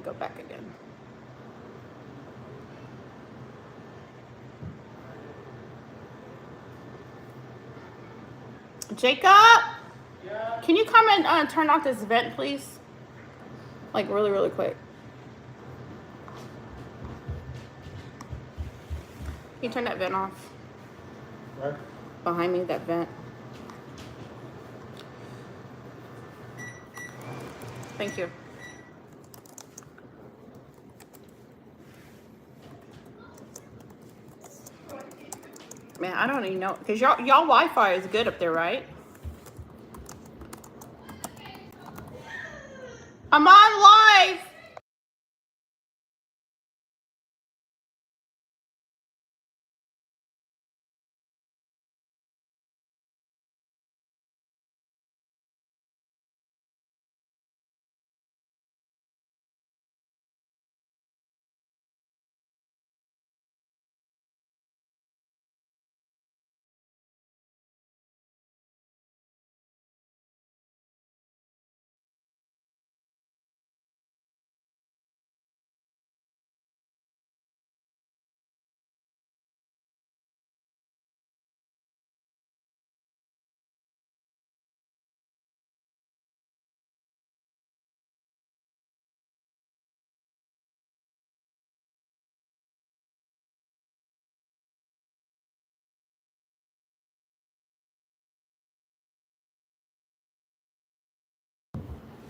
to go back again. Jacob, can you come and turn off this vent, please? Like really, really quick. Can you turn that vent off? Right. Behind me, that vent. Thank you. Man, I don't even know, because y'all Wi-Fi is good up there, right? I'm on live.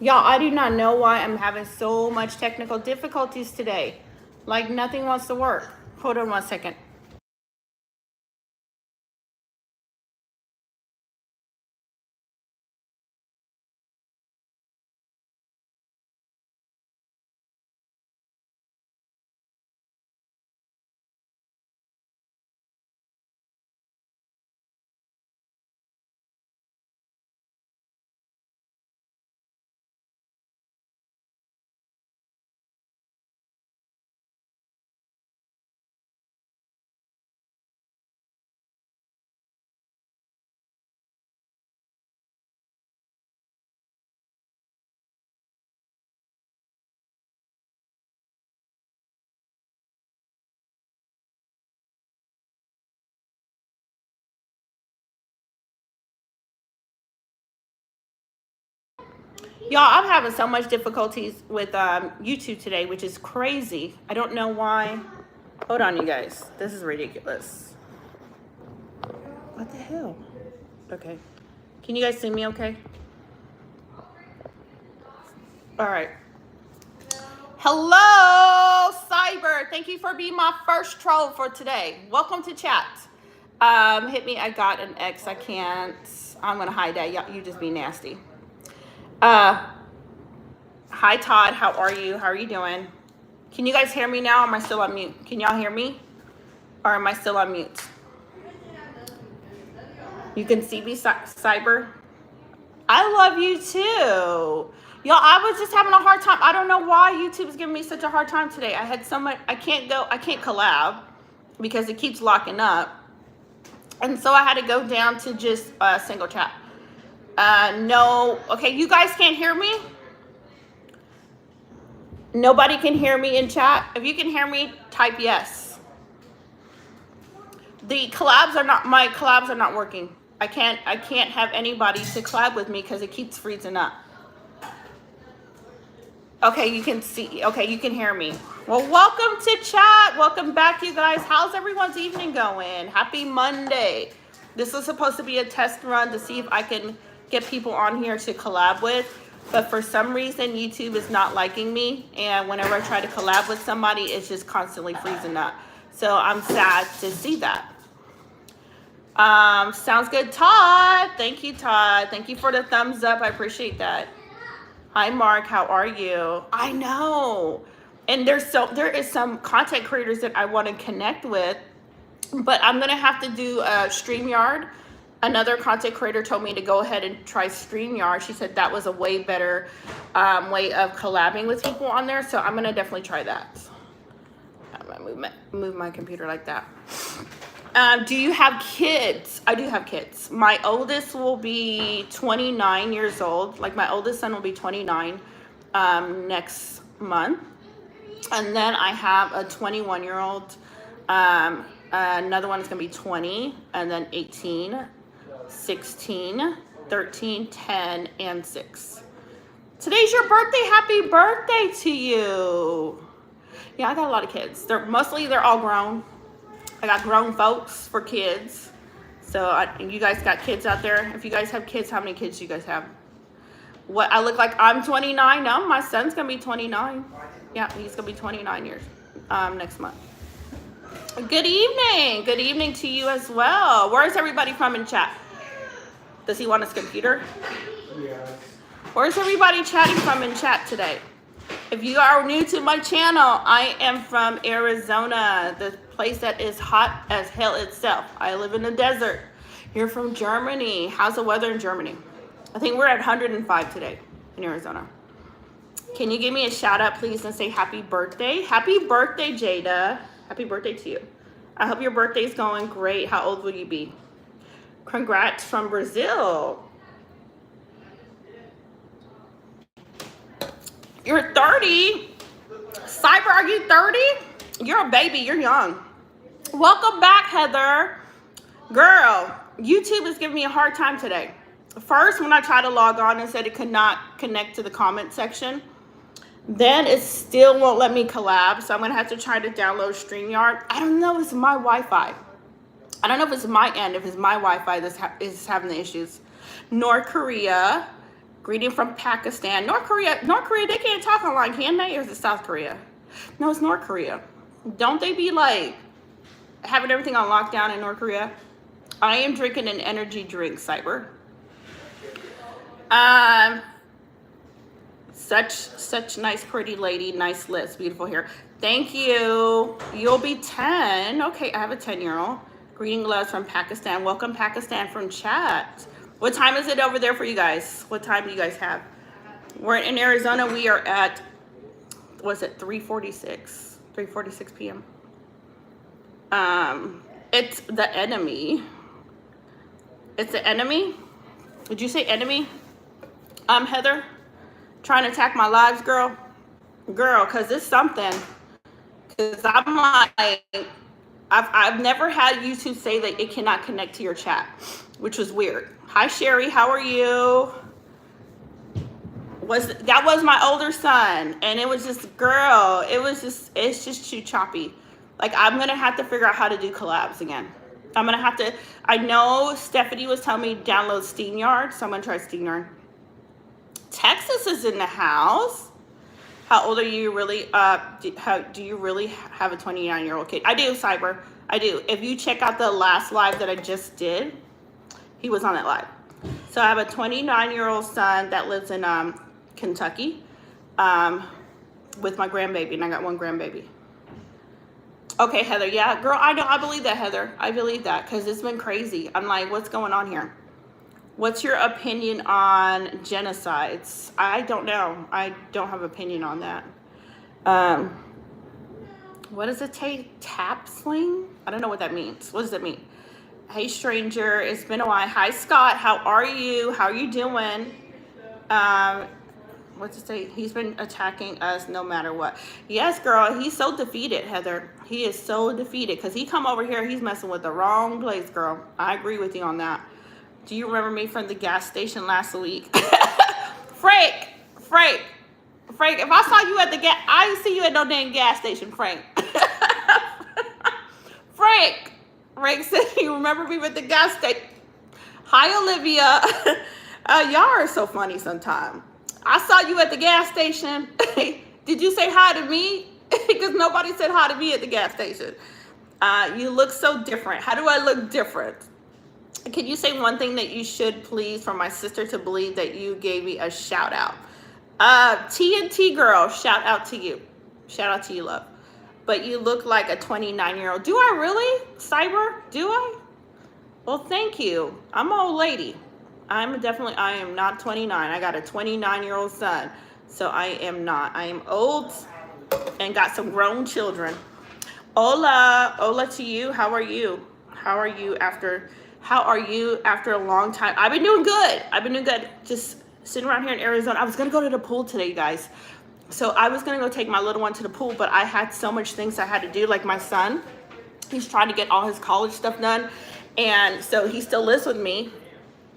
Y'all, I do not know why I'm having so much technical difficulties today. Like nothing wants to work. Hold on 1 second. Y'all, I'm having so much difficulties with YouTube today, which is crazy. I don't know why. Hold on, you guys. This is ridiculous. What the hell? Okay. Can you guys see me okay? All right. Hello, Cyber. Thank you for being my first troll for today. Welcome to chat. Hit me. I got an X. I can't. I'm going to hide that. You just be nasty. Hi, Todd. How are you? How are you doing? Can you guys hear me now? Or am I still on mute? Can y'all hear me? Or am I still on mute? You can see me, Cyber. I love you too. Y'all, I was just having a hard time. I don't know why YouTube is giving me such a hard time today. I had so much. I can't collab because it keeps locking up. And so I had to go down to just a single chat. No. Okay, you guys can't hear me? Nobody can hear me in chat? If you can hear me, type yes. My collabs are not working. I can't have anybody to collab with me because it keeps freezing up. Okay, you can see. Okay, you can hear me. Well, welcome to chat. Welcome back, you guys. How's everyone's evening going? Happy Monday. This was supposed to be a test run to see if I can get people on here to collab with. But for some reason, YouTube is not liking me. And whenever I try to collab with somebody, it's just constantly freezing up. So I'm sad to see that. Sounds good, Todd. Thank you, Todd. Thank you for the thumbs up. I appreciate that. Hi, Mark. How are you? I know. And there is some content creators that I want to connect with, but I'm going to have to do StreamYard. Another content creator told me to go ahead and try StreamYard. She said that was a way better way of collabing with people on there. So I'm going to definitely try that. I'm going to move my computer like that. Do you have kids? I do have kids. My oldest will be 29 years old. Like my oldest son will be 29 next month. And then I have a 21-year-old. Another one is going to be 20, and then 18, 16, 13, 10, and 6. Today's your birthday. Happy birthday to you. Yeah, I got a lot of kids. They're all grown. I got grown folks for kids. So you guys got kids out there. If you guys have kids, how many kids do you guys have? What, I look like I'm 29 now. My son's going to be 29. Yeah, he's going to be 29 years next month. Good evening. Good evening to you as well. Where's everybody from in chat? Does he want his computer? Yes. Where's everybody chatting from in chat today? If you are new to my channel, I am from Arizona, the place that is hot as hell itself. I live in the desert. You're from Germany. How's the weather in Germany? I think we're at 105 today in Arizona. Can you give me a shout out, please, and say happy birthday? Happy birthday, Jada. Happy birthday to you. I hope your birthday's going great. How old will you be? Congrats from Brazil. You're 30. Cyber, are you 30? You're a baby. You're young. Welcome back, Heather. Girl, YouTube is giving me a hard time today. First, when I tried to log on and said it could not connect to the comment section, then it still won't let me collab. So I'm going to have to try to download StreamYard. I don't know if it's my Wi-Fi. I don't know if it's my end, if it's my Wi-Fi that is having the issues. North Korea. Greeting from Pakistan. North Korea, they can't talk online, can they? Or is it South Korea? No, it's North Korea. Don't they be like having everything on lockdown in North Korea? I am drinking an energy drink, Cyber. Such nice, pretty lady, nice lips, beautiful hair. Thank you. You'll be 10. Okay, I have a 10-year-old. Greeting loves from Pakistan. Welcome, Pakistan, from chat. What time is it over there for you guys? What time do you guys have? We're in Arizona. We are at, what's it, 3:46 p.m. It's the enemy. It's the enemy? Would you say enemy? Heather? Trying to attack my lives, girl? Girl, because it's something. Because I'm like, I've never had YouTube say that it cannot connect to your chat, which was weird. Hi, Sherry. How are you? That was my older son, and it was just, girl, it's just too choppy. Like, I'm going to have to figure out how to do collabs again. I'm going to have to, I know Stephanie was telling me to download StreamYard, so I'm going to try StreamYard. Texas is in the house. How old are you really? Do you really have a 29-year-old kid? I do, Cyber. I do. If you check out the last live that I just did, he was on that live. So I have a 29-year-old son that lives in Kentucky with my grandbaby, and I got one grandbaby. Okay, Heather. Yeah, girl, I know. I believe that, Heather. I believe that because it's been crazy. I'm like, what's going on here? What's your opinion on genocides? I don't know. I don't have an opinion on that. What does it take? Tap sling? I don't know what that means. What does that mean? Hey, stranger. It's been a while. Hi, Scott. How are you? How are you doing? What's it say? He's been attacking us no matter what. Yes, girl. He's so defeated, Heather. He is so defeated because he come over here. He's messing with the wrong place, girl. I agree with you on that. Do you remember me from the gas station last week? Frank, if I saw you at the I didn't see you at no damn gas station, Frank. Frank said, you remember me with the gas station. Hi, Olivia. Y'all are so funny sometimes. I saw you at the gas station. Did you say hi to me? Because nobody said hi to me at the gas station. You look so different. How do I look different? Can you say one thing that you should please for my sister to believe that you gave me a shout out? TNT girl, shout out to you. Shout out to you, love. But you look like a 29-year-old. Do I really? Cyber? Do I? Well, thank you. I'm an old lady. I am not 29. I got a 29-year-old son. So I am not. I am old and got some grown children. Hola to you. How are you? How are you after a long time? I've been doing good. Just sitting around here in Arizona. I was going to go to the pool today, you guys. So I was gonna go take my little one to the pool, but I had so much things I had to do. Like my son, he's trying to get all his college stuff done, and so he still lives with me.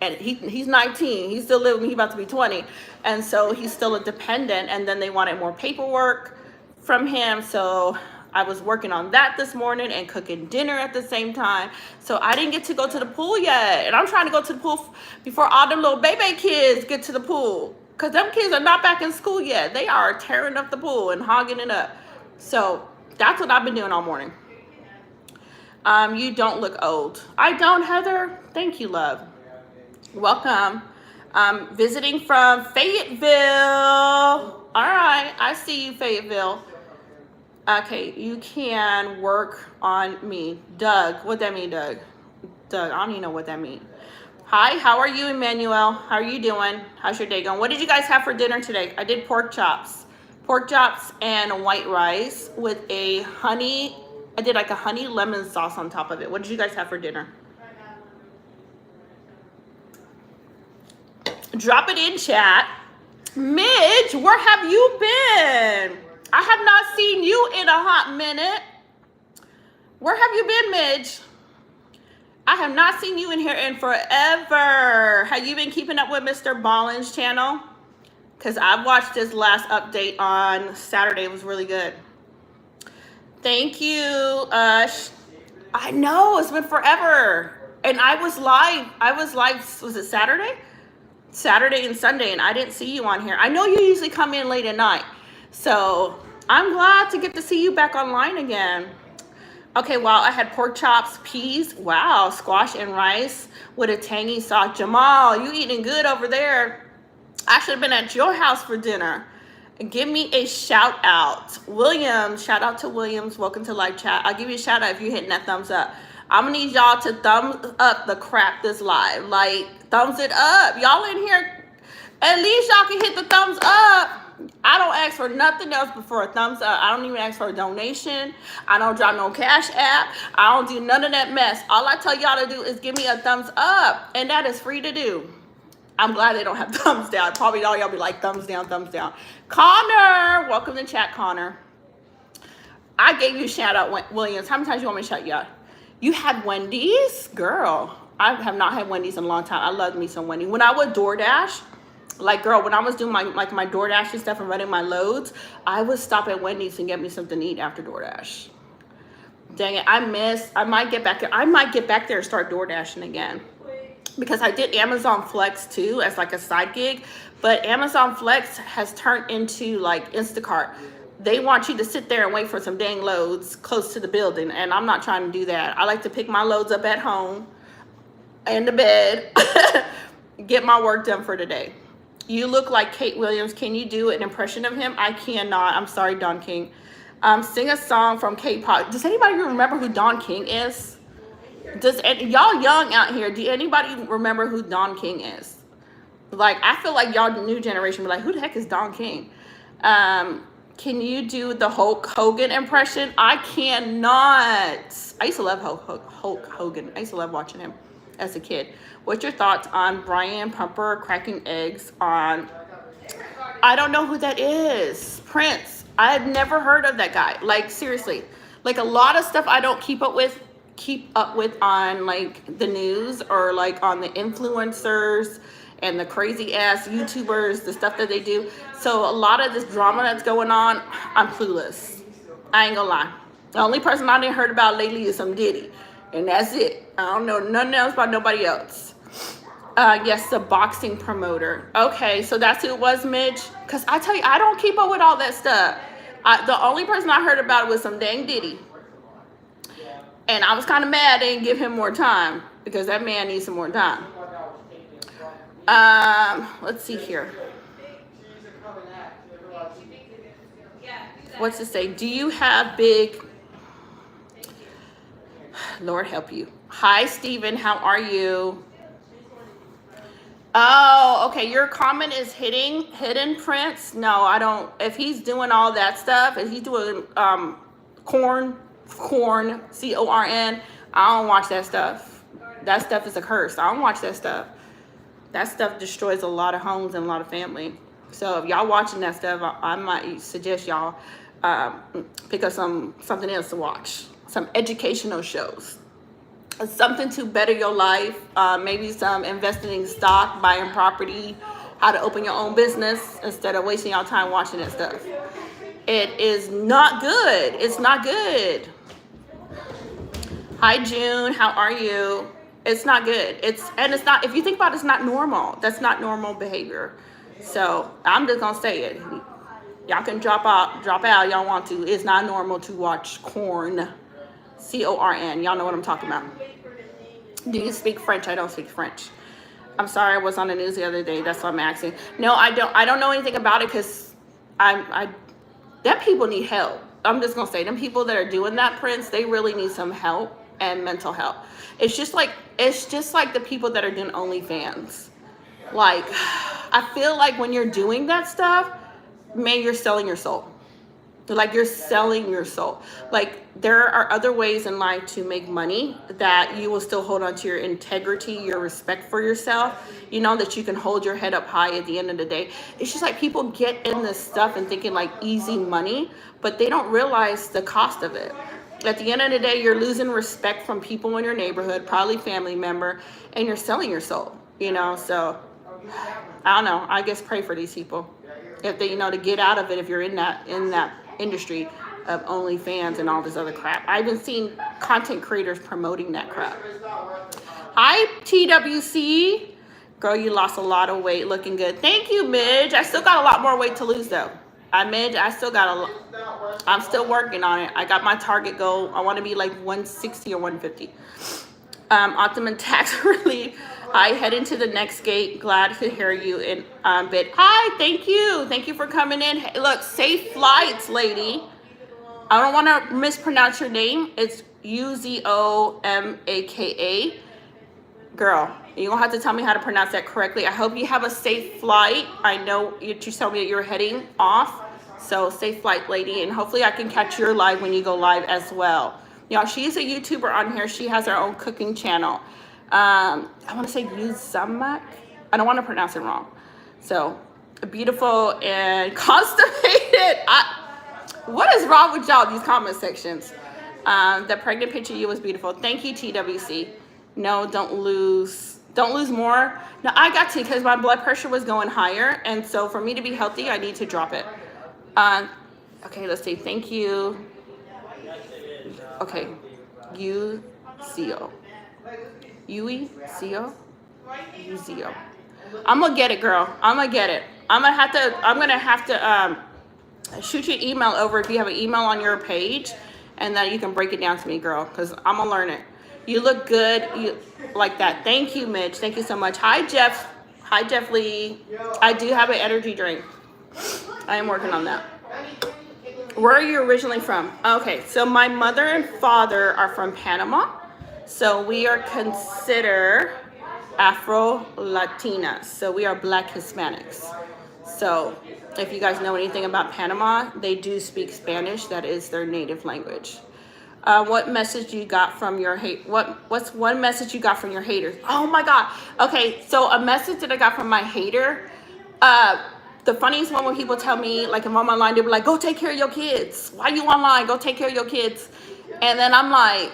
And he's 19. He's still living. He's about to be 20, and so he's still a dependent. And then they wanted more paperwork from him, so I was working on that this morning and cooking dinner at the same time. So I didn't get to go to the pool yet, and I'm trying to go to the pool before all them little baby kids get to the pool, because them kids are not back in school yet. They are tearing up the pool and hogging it up. So that's what I've been doing all morning. You don't look old. I don't, Heather. Thank you, love. Welcome. Visiting from Fayetteville. All right, I see you, Fayetteville. Okay, you can work on me. Doug, what that mean, Doug? Doug, I don't even know what that means. Hi, how are you, Emmanuel? How are you doing? How's your day going? What did you guys have for dinner today? I did pork chops. Pork chops and white rice with a honey, I did like a honey lemon sauce on top of it. What did you guys have for dinner? Drop it in chat. Midge, where have you been? I have not seen you in a hot minute. Where have you been, Midge? I have not seen you in here in forever. Have you been keeping up with Mr. Ballin's channel? Because I've watched his last update on Saturday. It was really good. Thank you, Ush. I know, it's been forever. And I was live, was it Saturday? Saturday and Sunday, and I didn't see you on here. I know you usually come in late at night, so I'm glad to get to see you back online again. Okay, wow, I had pork chops, peas, wow, squash and rice with a tangy sauce. Jamal, you eating good over there. I should have been at your house for dinner. Give me a shout out. Williams, shout out to Williams. Welcome to live chat. I'll give you a shout out if you're hitting that thumbs up. I'm gonna need y'all to thumbs up the crap this live. Like, thumbs it up. Y'all in here, at least y'all can hit the thumbs up. I don't ask for nothing else but for a thumbs up. I don't even ask for a donation. I don't drop no cash app. I don't do none of that mess. All I tell y'all to do is give me a thumbs up, and that is free to do. I'm glad they don't have thumbs down. Probably all y'all be like, thumbs down, thumbs down. Connor, welcome to chat, Connor. I gave you a shout out, Williams. How many times you want me to shout you out? You had Wendy's? Girl, I have not had Wendy's in a long time. I love me some Wendy's. When I would DoorDash, like, girl, when I was doing my DoorDash and stuff and running my loads, I would stop at Wendy's and get me something to eat after DoorDash. Dang it, I might get back there. I might get back there and start DoorDashing again. Because I did Amazon Flex too as like a side gig, but Amazon Flex has turned into like Instacart. They want you to sit there and wait for some dang loads close to the building, and I'm not trying to do that. I like to pick my loads up at home, in the bed, get my work done for today. You look like Kate Williams. Can you do an impression of him? I cannot. I'm sorry, Don King. Sing a song from K-pop. Does anybody remember who Don King is? Does y'all young out here? Do anybody remember who Don King is? Like, I feel like y'all new generation be like, who the heck is Don King? Can you do the Hulk Hogan impression? I cannot. I used to love Hulk Hogan. I used to love watching him as a kid. What's your thoughts on Brian Pumper cracking eggs on? I don't know who that is. Prince. I've never heard of that guy. Like, seriously. Like, a lot of stuff I don't keep up with on like the news or like on the influencers and the crazy ass YouTubers, the stuff that they do. So a lot of this drama that's going on, I'm clueless. I ain't gonna lie. The only person I didn't heard about lately is some Diddy, and that's it. I don't know nothing else about nobody else. Yes, the boxing promoter. Okay, so that's who it was, Midge. Cause I tell you, I don't keep up with all that stuff. The only person I heard about it was some dang Diddy. And I was kind of mad they didn't give him more time because that man needs some more time. Let's see here. What's it say? Do you have big... Lord help you. Hi, Steven. How are you? Oh, okay. Your comment is hidden Prince. No, I don't. If he's doing all that stuff, if he's doing corn, C-O-R-N, I don't watch that stuff. That stuff is a curse. I don't watch that stuff. That stuff destroys a lot of homes and a lot of family. So if y'all watching that stuff, I might suggest y'all pick up something else to watch. Some educational shows. Something to better your life. Maybe some investing in stock, buying property, how to open your own business instead of wasting your time watching that stuff. It is not good. It's not good. Hi June, how are you? It's not good. It's not, if you think about it, it's not normal. That's not normal behavior. So I'm just gonna say it. Y'all can drop out, y'all want to. It's not normal to watch corn. C-O-R-N. Y'all know what I'm talking about. Do you speak French? I don't speak French. I'm sorry, I was on the news the other day. That's what I'm asking. No, I don't know anything about it because that people need help. I'm just gonna say, them people that are doing that, Prince, they really need some help and mental help. It's just like the people that are doing OnlyFans. Like, I feel like when you're doing that stuff, man, you're selling your soul. Like, you're selling your soul. Like, there are other ways in life to make money that you will still hold on to your integrity, your respect for yourself, you know, that you can hold your head up high at the end of the day. It's just like people get in this stuff and thinking like easy money, but they don't realize the cost of it. At the end of the day, you're losing respect from people in your neighborhood, probably family member, and you're selling your soul, you know. So I don't know, I guess pray for these people if they, you know, to get out of it. If you're in that industry of OnlyFans and all this other crap, I've been seeing content creators promoting that crap. Hi TWC, girl, you lost a lot of weight, looking good. Thank you, Midge. I still got a lot more weight to lose though. I still got a lot. I'm still working on it. I got my target goal. I want to be like 160 or 150. Optimum tax relief. Hi, head into the next gate. Glad to hear you in bit. Hi, thank you for coming in. Hey, look, safe flights, lady. I don't want to mispronounce your name. It's Uzomaka. Girl, you're gonna have to tell me how to pronounce that correctly. I hope you have a safe flight. I know you told me that you're heading off, so safe flight, lady, and hopefully I can catch your live when you go live as well. Y'all, she's a YouTuber on here. She has her own cooking channel. I want to say Uzamak. I don't want to pronounce it wrong. So, beautiful and constipated. What is wrong with y'all, these comment sections? The pregnant picture of you was beautiful. Thank you, TWC. No, don't lose more. No, I got to, because my blood pressure was going higher. And so for me to be healthy, I need to drop it. Okay, let's see. Thank you. Okay, U-C-O. U-E-C-O? U-Z-O. I'm gonna get it, girl. I'm gonna get it. I'm gonna have to shoot you an email over if you have an email on your page, and then you can break it down to me, girl, because I'm gonna learn it. You look good. You like that. Thank you, Mitch. Thank you so much. Hi, Jeff. Hi, Jeff Lee. I do have an energy drink. I am working on that. Where are you originally from? Okay, so my mother and father are from Panama. So we are considered Afro-Latinas. So we are Black Hispanics. So if you guys know anything about Panama, they do speak Spanish. That is their native language. What message you got from your what's one message you got from your haters? Oh my God. Okay, so a message that I got from my hater, the funniest one when people tell me, like, if I'm online, they'll be like, go take care of your kids. Why you online? Go take care of your kids. And then I'm like,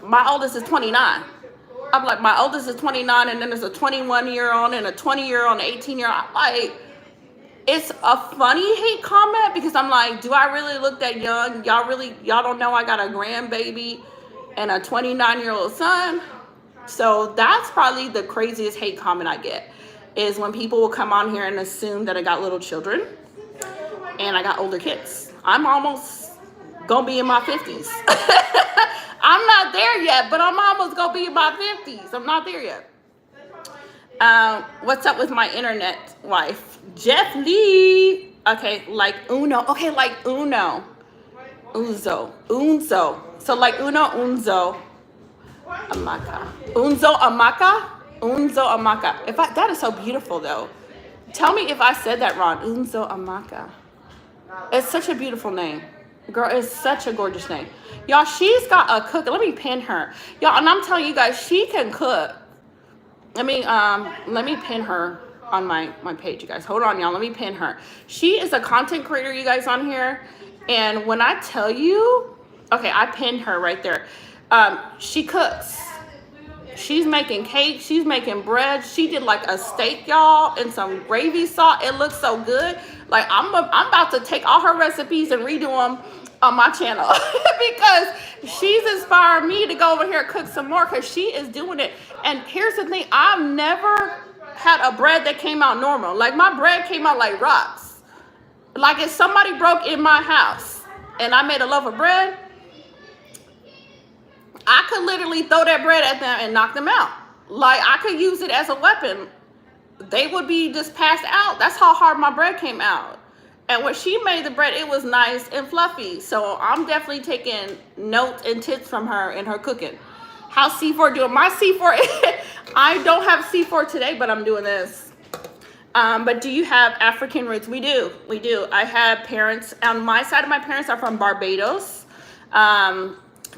my oldest is 29. I'm like, my oldest is 29, and then there's a 21-year-old and a 20-year-old and an 18-year-old. I'm like, it's a funny hate comment because I'm like, do I really look that young? Y'all don't know I got a grandbaby and a 29-year-old son? So that's probably the craziest hate comment I get, is when people will come on here and assume that I got little children and I got older kids. I'm almost gonna be in my 50s. I'm not there yet, but I'm almost gonna be in my 50s. I'm not there yet. What's up with my internet wife? Jeff Lee. Okay, like Uno. Okay, like Uno. Unzo. So like Uno, Unzo. Amaka. Unzo Amaka? Unzo Amaka. That is so beautiful though. Tell me if I said that wrong. Unzo Amaka. It's such a beautiful name. Girl, it's such a gorgeous name. Y'all, she's got a cook. Let me pin her. Y'all, and I'm telling you guys, she can cook. Let me pin her. on my page, you guys. Hold on, y'all. Let me pin her. She is a content creator, you guys, on here. And when I tell you, okay, I pinned her right there. She cooks. She's making cake. She's making bread. She did like a steak, y'all, and some gravy sauce. It looks so good. Like I'm about to take all her recipes and redo them on my channel because she's inspired me to go over here and cook some more because she is doing it. And here's the thing. I've never had a bread that came out normal. Like my bread came out like rocks. Like if somebody broke in my house and I made a loaf of bread, I could literally throw that bread at them and knock them out. Like I could use it as a weapon. They would be just passed out. That's how hard my bread came out. And when she made the bread, it was nice and fluffy. So I'm definitely taking notes and tips from her in her cooking. How's C4 doing? My C4, I don't have C4 today, but I'm doing this. But do you have African roots? We do. We do. I have parents on my side of my parents are from Barbados.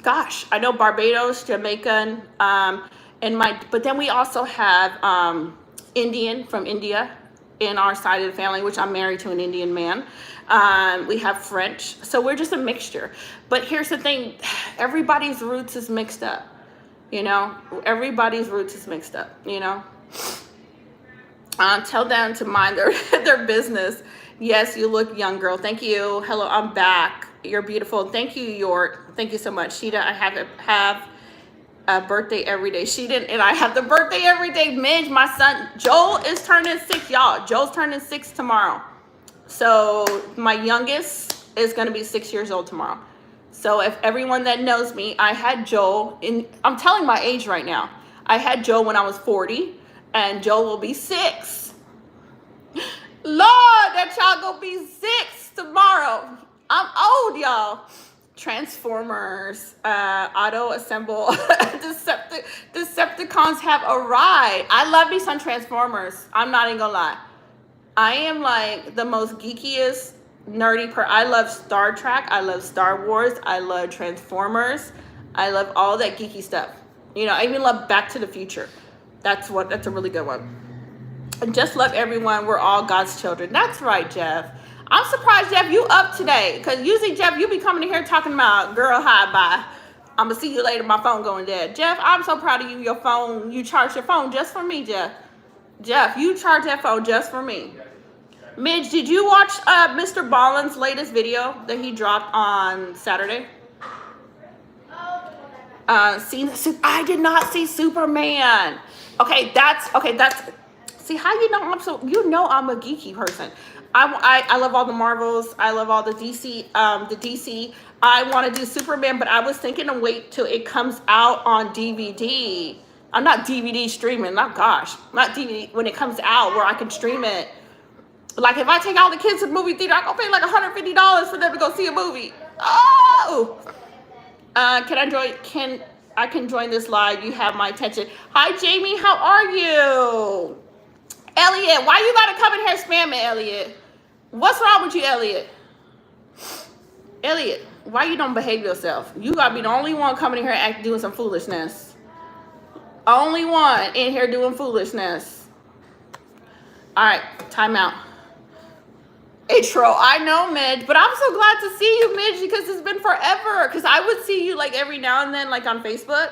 Gosh, I know Barbados, Jamaican, but then we also have Indian from India in our side of the family, which I'm married to an Indian man. We have French, so we're just a mixture. But here's the thing, everybody's roots is mixed up, you know? Everybody's roots is mixed up, you know? Tell them to mind their business. Yes, you look young, girl. Thank you. Hello, I'm back. You're beautiful. Thank you, York. Thank you so much. Sheeta, I have a birthday every day. She didn't, and I have the birthday every day. Midge, my son, Joel is turning 6, y'all. Joel's turning 6 tomorrow. So my youngest is going to be 6 years old tomorrow. So if everyone that knows me, I had Joel, I'm telling my age right now. I had Joel when I was 40, and Joel will be 6. Lord, that child gonna be 6 tomorrow. I'm old, y'all. Transformers, auto assemble, Decepticons have arrived. I love me some Transformers. I'm not even gonna lie. I am like the most geekiest, nerdy I love Star Trek. I love Star Wars. I love Transformers. I love all that geeky stuff. You know, I even love Back to the Future. That's a really good one. And just love everyone. We're all God's children. That's right, Jeff. I'm surprised, Jeff, you up today. Because usually, Jeff, you be coming in here talking about, girl, hi, bye. I'm going to see you later. My phone going dead. Jeff, I'm so proud of you. Your phone, you charge your phone just for me, Jeff. Jeff, you charge that phone just for me. Midge, did you watch Mr. Ballin's latest video that he dropped on Saturday? I did not see Superman. Okay, that's see how you know I'm a geeky person. I love all the Marvels. I love all the DC. I want to do Superman, but I was thinking to wait till it comes out on DVD. I'm not DVD streaming. Not DVD when it comes out where I can stream it. Like if I take all the kids to the movie theater, I gonna pay like $150 for them to go see a movie. Oh. Can I join this live? You have my attention. Hi, Jamie. How are you? Elliot, why you gotta come in here spamming, Elliot? What's wrong with you, Elliot? Elliot, why you don't behave yourself? You gotta be the only one coming in here doing some foolishness. Only one in here doing foolishness. All right, time out. Hey, Tro, I know, Midge, but I'm so glad to see you, Midge, because it's been forever. Because I would see you like every now and then, like on Facebook,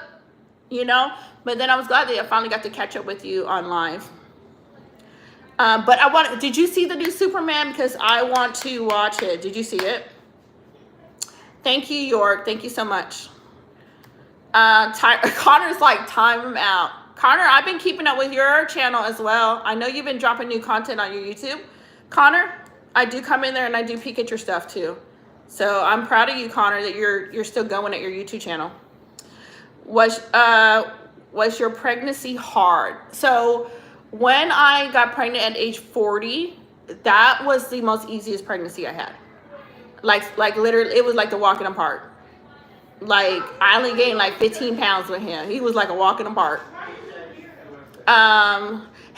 you know. But then I was glad that I finally got to catch up with you on live. But did you see the new Superman? Because I want to watch it. Did you see it? Thank you, York. Thank you so much. Connor's like, time him out. Connor, I've been keeping up with your channel as well. I know you've been dropping new content on your YouTube. Connor, I do come in there and I do peek at your stuff too. So I'm proud of you, Connor, that you're still going at your YouTube channel. Was your pregnancy hard? So when I got pregnant at age 40, that was the most easiest pregnancy I had. Like literally, it was like the walk in the park. Like I only gained like 15 pounds with him. He was like a walk in the park.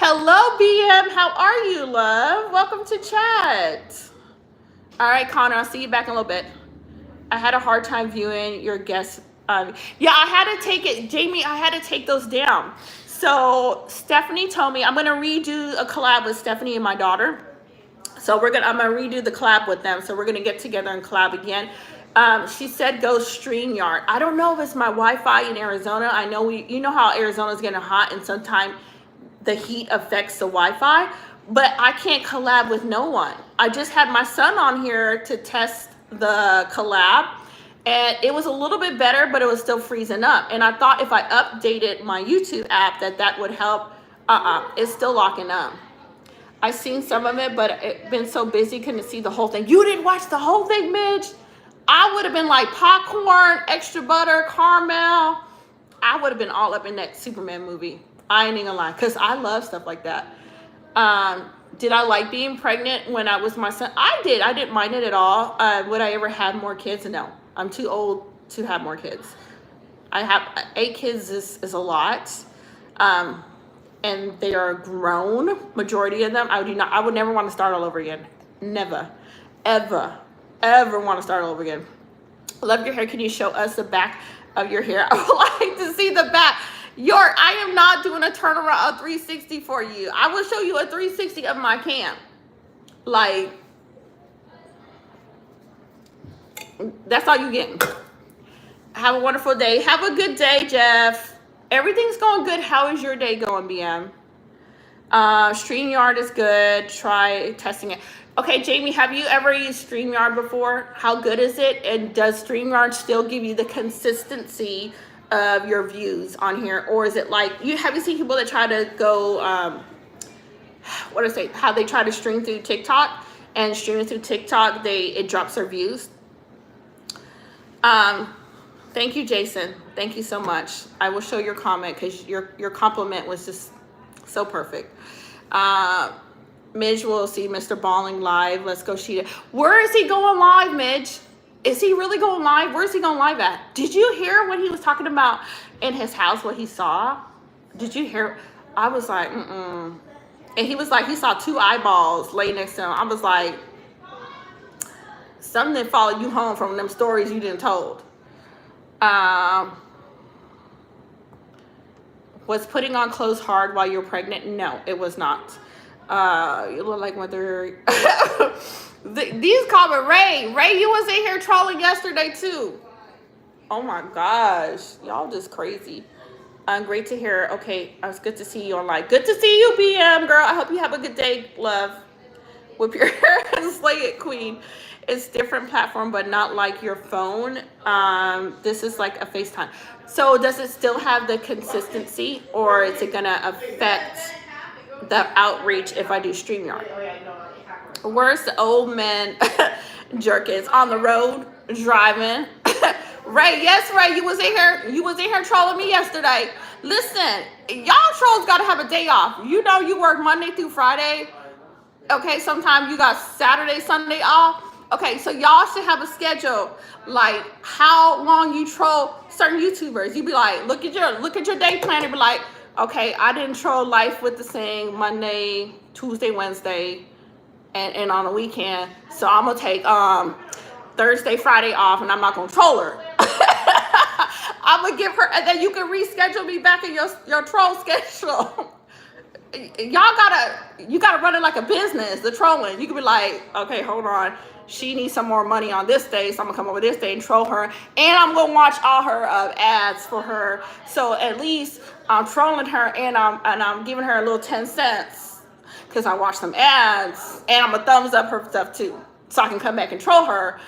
Hello, BM. How are you, love? Welcome to chat. All right, Connor, I'll see you back in a little bit. I had a hard time viewing your guests. Yeah, I had to take it. Jamie, I had to take those down. So Stephanie told me I'm gonna redo a collab with Stephanie and my daughter. So I'm gonna redo the collab with them. So we're gonna get together and collab again. She said go StreamYard. I don't know if it's my Wi-Fi in Arizona. I know you know how Arizona's getting hot and sometimes the heat affects the Wi-Fi, but I can't collab with no one. I just had my son on here to test the collab, and it was a little bit better, but it was still freezing up. And I thought if I updated my YouTube app that would help. It's still locking up. I seen some of it, but it's been so busy, couldn't see the whole thing. You didn't watch the whole thing, Midge? I would have been like popcorn, extra butter, caramel. I would have been all up in that Superman movie. I ain't even gonna lie, because I love stuff like that. Did I like being pregnant when I was my son? I did. I didn't mind it at all. Would I ever have more kids? No. I'm too old to have more kids. I have 8 kids is a lot. And they are grown, majority of them. I would never want to start all over again. Never, ever, ever want to start all over again. Love your hair. Can you show us the back of your hair? I would like to see the back. York, I am not doing a turnaround, a 360 for you. I will show you a 360 of my cam. Like, that's all you getting. Have a wonderful day. Have a good day, Jeff. Everything's going good. How is your day going, BM? StreamYard is good. Try testing it. Okay, Jamie, have you ever used StreamYard before? How good is it? And does StreamYard still give you the consistency of your views on here? Or is it like, have you seen people that try to go, how they try to stream through TikTok, and streaming through TikTok, it drops their views? Thank you, Jason. Thank you so much. I will show your comment because your compliment was just so perfect. Midge will see Mr. Balling live. Let's go, Sheeta. Where is he going live, Midge? Is he really going live? Where's he going live at? Did you hear when he was talking about in his house what he saw? Did you hear? I was like, And he was like, he saw 2 eyeballs lay next to him. I was like, something followed you home from them stories you didn't told. Was putting on clothes hard while you're pregnant? No, it was not. You look like mother. These comment Ray, you was in here trolling yesterday too. Oh my gosh, y'all just crazy. Great to hear. Okay, it's good to see you online. Good to see you, BM girl. I hope you have a good day, love. Whip your hair and slay it, queen. It's different platform, but not like your phone. This is like a FaceTime. So does it still have the consistency, or is it gonna affect the outreach if I do StreamYard? Where's the old man jerkins on the road driving? Ray, yes, Ray, you was in here trolling me yesterday. Listen, y'all trolls gotta have a day off. You know you work Monday through Friday. Okay, sometimes you got Saturday, Sunday off. Okay, so y'all should have a schedule, like how long you troll certain YouTubers. You be like, look at your day plan and be like, okay, I didn't troll Life with the Sing Monday, Tuesday, Wednesday, and on the weekend. So I'm gonna take Thursday, Friday off, and I'm not gonna troll her. I'm gonna give her, and then you can reschedule me back in your troll schedule. You gotta run it like a business, the trolling. You can be like, okay, hold on. She needs some more money on this day, so I'm gonna come over this day and troll her, and I'm gonna watch all her ads for her. So at least I'm trolling her, and I'm giving her a little 10 cents because I watch some ads, and I'm gonna thumbs up her stuff too, so I can come back and troll her.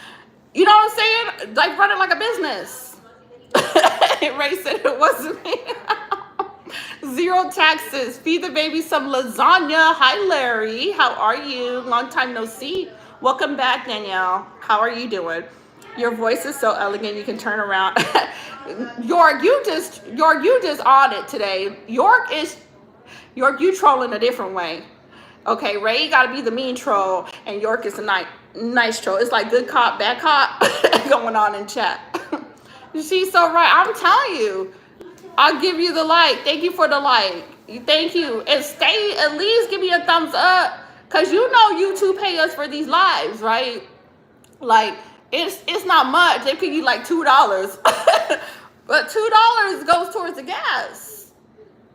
You know what I'm saying? Like, run it like a business. Ray said it wasn't me. 0 taxes. Feed the baby some lasagna. Hi, Larry. How are you? Long time no see. Welcome back, Danielle. How are you doing? Your voice is so elegant. You can turn around. York, you just on it today. York, you trolling a different way. Okay, Ray got to be the mean troll, and York is a nice troll. It's like good cop, bad cop going on in chat. She's so right. I'm telling you. I'll give you the like. Thank you for the like. Thank you. And stay, at least give me a thumbs up. Because you know YouTube pay us for these lives, right? Like, it's not much. They give you like $2. But $2 goes towards the gas.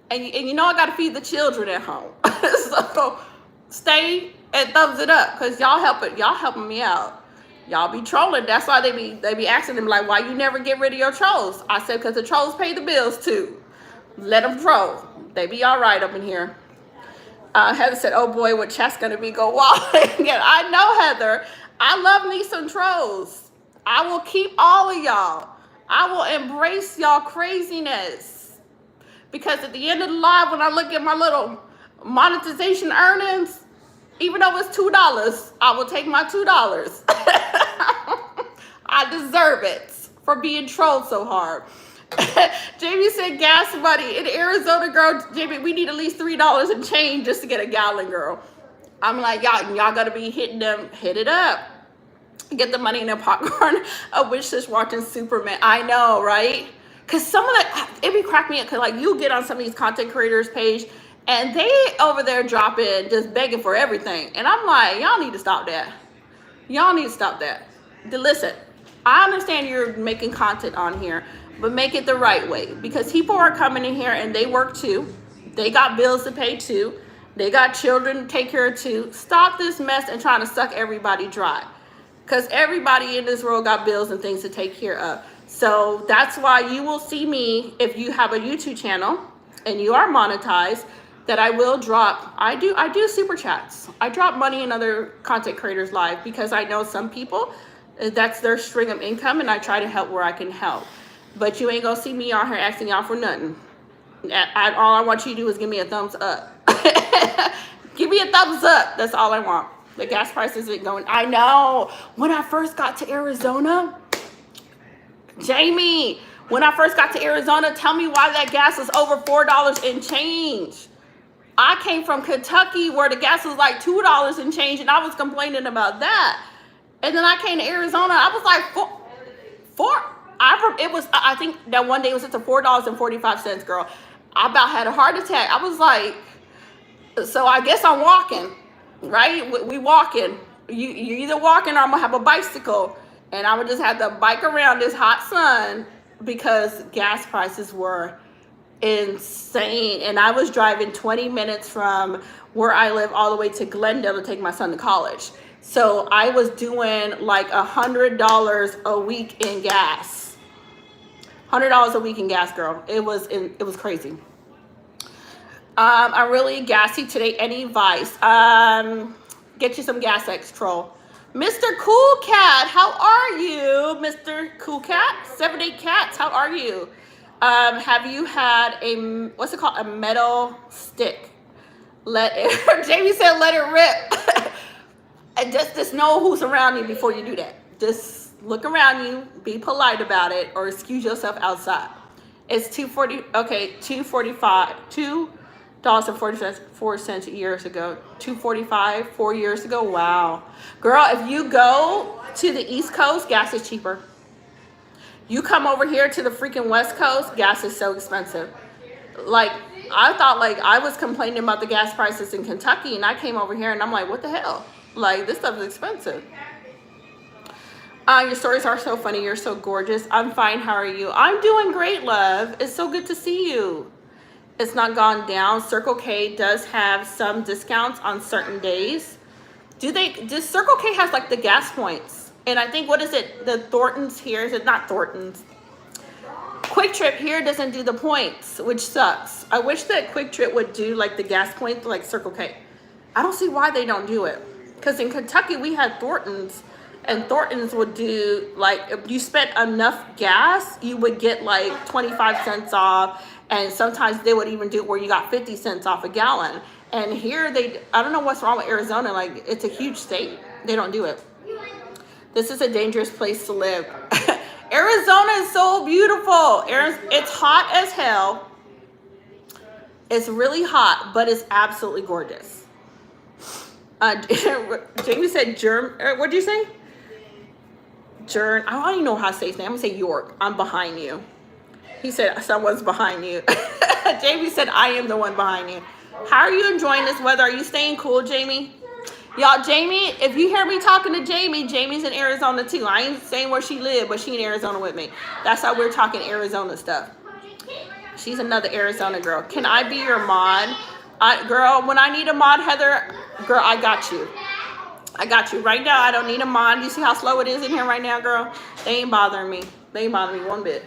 And you know I got to feed the children at home. So stay and thumbs it up, because y'all helping me out. Y'all be trolling. That's why they be asking them, like, why you never get rid of your trolls? I said, because the trolls pay the bills too. Let them troll. They be all right up in here. Heather said, oh boy, what chat's going to be go wild. Again, I know, Heather. I love me some trolls. I will keep all of y'all. I will embrace y'all craziness. Because at the end of the live, when I look at my little monetization earnings, even though it's $2, I will take my $2. I deserve it for being trolled so hard. Jamie said gas money in Arizona, girl. Jamie, we need at least $3 and change just to get a gallon, girl. I'm like, y'all gotta be hitting them, hit it up. Get the money in their popcorn. I wish this watching Superman. I know, right? Because some of that, it be crack me up, because like you get on some of these content creators page and they over there dropping, just begging for everything. And I'm like, y'all need to stop that. Y'all need to stop that. Listen, I understand you're making content on here, but make it the right way, because people are coming in here and they work too. They got bills to pay too. They got children to take care of too. Stop this mess and trying to suck everybody dry, because everybody in this world got bills and things to take care of. So that's why you will see me, if you have a YouTube channel and you are monetized, that I will drop. I do super chats. I drop money in other content creators live, because I know some people, that's their string of income, and I try to help where I can help. But you ain't gonna see me out here asking y'all for nothing. All I want you to do is give me a thumbs up. Give me a thumbs up. That's all I want. The gas prices been going. I know. When I first got to Arizona, Jamie, when I first got to Arizona, tell me why that gas was over $4 and change. I came from Kentucky where the gas was like $2 and change, and I was complaining about that. And then I came to Arizona, I was like, I think that one day it was just a $4.45, girl. I about had a heart attack. I was like, so I guess I'm walking, right? We walking. You either walking or I'm gonna have a bicycle, and I would just have to bike around this hot sun, because gas prices were insane. And I was driving 20 minutes from where I live all the way to Glendale to take my son to college. So I was doing like $100 a week in gas. $100 a week in gas, girl. It was crazy. I'm really gassy today. Any advice? Get you some gas X, troll. Mr. Cool Cat, how are you? Mr. Cool Cat, 7-8 Cats, how are you? Have you had what's it called? A metal stick. Jamie said let it rip. And just know who's around you before you do that. Just look around you, be polite about it, or excuse yourself outside. It's $2.45, $2.44 years ago. $2.45 4 years ago. Wow. Girl, if you go to the East Coast, gas is cheaper. You come over here to the freaking West Coast, gas is so expensive. Like, I thought, like, I was complaining about the gas prices in Kentucky, and I came over here and I'm like, what the hell? Like, this stuff is expensive. Your stories are so funny. You're so gorgeous. I'm fine. How are you? I'm doing great, love. It's so good to see you. It's not gone down. Circle K does have some discounts on certain days. Does Circle K has like the gas points? And I think, what is it? The Thorntons here. Is it not Thorntons? Quick Trip here doesn't do the points, which sucks. I wish that Quick Trip would do like the gas points like Circle K. I don't see why they don't do it. Because in Kentucky, we had Thorntons, and Thorntons would do, like, if you spent enough gas, you would get like 25 cents off, and sometimes they would even do it where you got 50 cents off a gallon. And here, I don't know what's wrong with Arizona, like, it's a huge state. They don't do it. This is a dangerous place to live. Arizona is so beautiful. It's hot as hell. It's really hot, but it's absolutely gorgeous. Jamie said what'd you say? I don't even know how to say his name. I'm gonna say York. I'm behind you. He said someone's behind you. Jamie said I am the one behind you. How are you enjoying this weather? Are you staying cool, Jamie? Y'all, Jamie, if you hear me talking to Jamie, Jamie's in Arizona too. I ain't saying where she live, but she in Arizona with me. That's how we're talking Arizona stuff. She's another Arizona girl. Can I be your mod? Girl, when I need a mod, Heather, girl, I got you. I got you. Right now, I don't need a mod. You see how slow it is in here right now, girl? They ain't bothering me. They ain't bothering me one bit.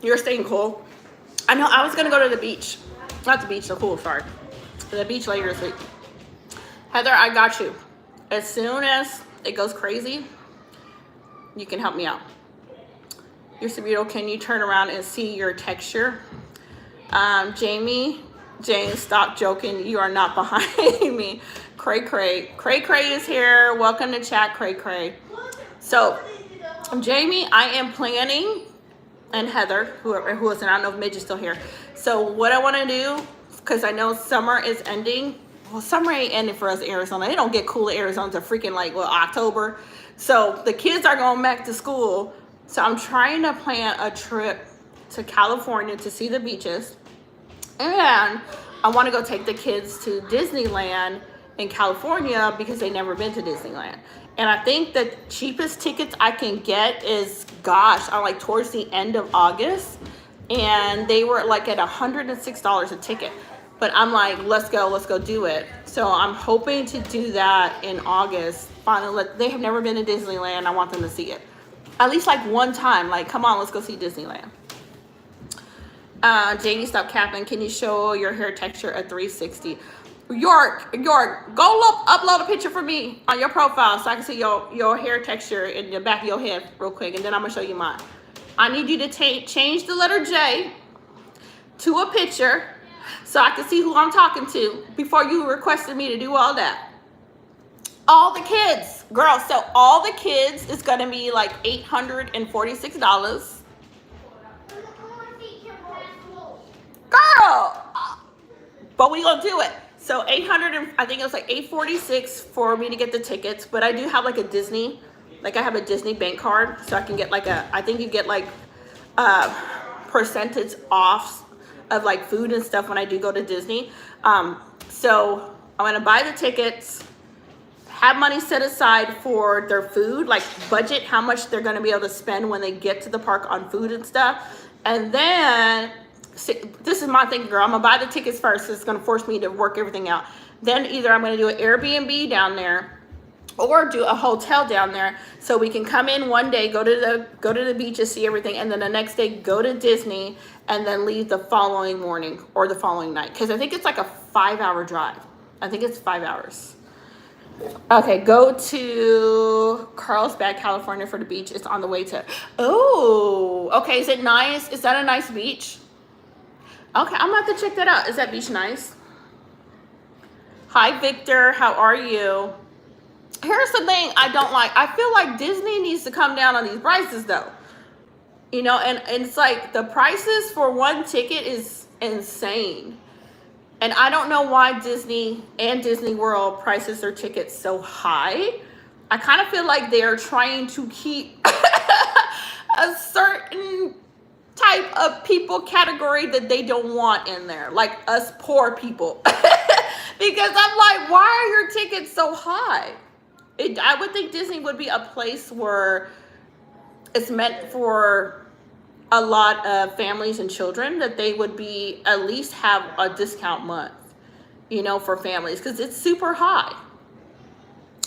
You're staying cool. I know I was going to go to the beach. Not the beach, the pool, sorry. The beach later this week. Heather, I got you. As soon as it goes crazy, you can help me out. You're so beautiful. Can you turn around and see your texture? Jamie, James, stop joking. You are not behind me. Cray Cray. Cray Cray is here. Welcome to chat, Cray Cray. So, Jamie, I am planning, and Heather, who isn't, I don't know if Midge is still here. So what I want to do, because I know summer is ending. Well, summer ain't ending for us in Arizona. They don't get cool in Arizona until freaking like, well, October. So the kids are going back to school. So I'm trying to plan a trip to California to see the beaches. And I want to go take the kids to Disneyland in California because they've never been to Disneyland. And I think the cheapest tickets I can get is, gosh, I like towards the end of August. And they were like at $106 a ticket. But I'm like, let's go do it. So I'm hoping to do that in August. Finally, they have never been to Disneyland. I want them to see it. At least like one time. Like, come on, let's go see Disneyland. Jamie, stop capping. Can you show your hair texture at 360? York, go upload a picture for me on your profile so I can see your hair texture in the back of your head real quick, and then I'm gonna show you mine. I need you to change the letter J to a picture so I can see who I'm talking to before you requested me to do all that. All the kids, girl, so all the kids is gonna be like $846. Girl, but we gonna do it. So I think it was like $846 for me to get the tickets, but I do have like a Disney, like I have a Disney bank card, so I can get like I think you get like percentage off of like food and stuff when I do go to Disney. So I'm gonna buy the tickets, have money set aside for their food, like budget how much they're gonna be able to spend when they get to the park on food and stuff, and then this is my thing, girl. I'm gonna buy the tickets first. It's gonna force me to work everything out. Then either I'm gonna do an Airbnb down there or do a hotel down there so we can come in one day, go to the beaches, see everything, and then the next day go to Disney and then leave the following morning or the following night. Because I think it's like a 5-hour drive. I think it's 5 hours. Okay, go to Carlsbad, California for the beach. It's on the way to, oh, okay, is it nice? Is that a nice beach? Okay, I'm gonna have to check that out. Is that beach nice? Hi, Victor. How are you? Here's the thing I don't like. I feel like Disney needs to come down on these prices, though. You know, and it's like the prices for one ticket is insane. And I don't know why Disney and Disney World prices their tickets so high. I kind of feel like they're trying to keep a certain type of people category that they don't want in there, like us poor people. Because I'm like, why are your tickets so high? I would think Disney would be a place where it's meant for a lot of families and children, that they would be at least have a discount month, you know, for families, because it's super high.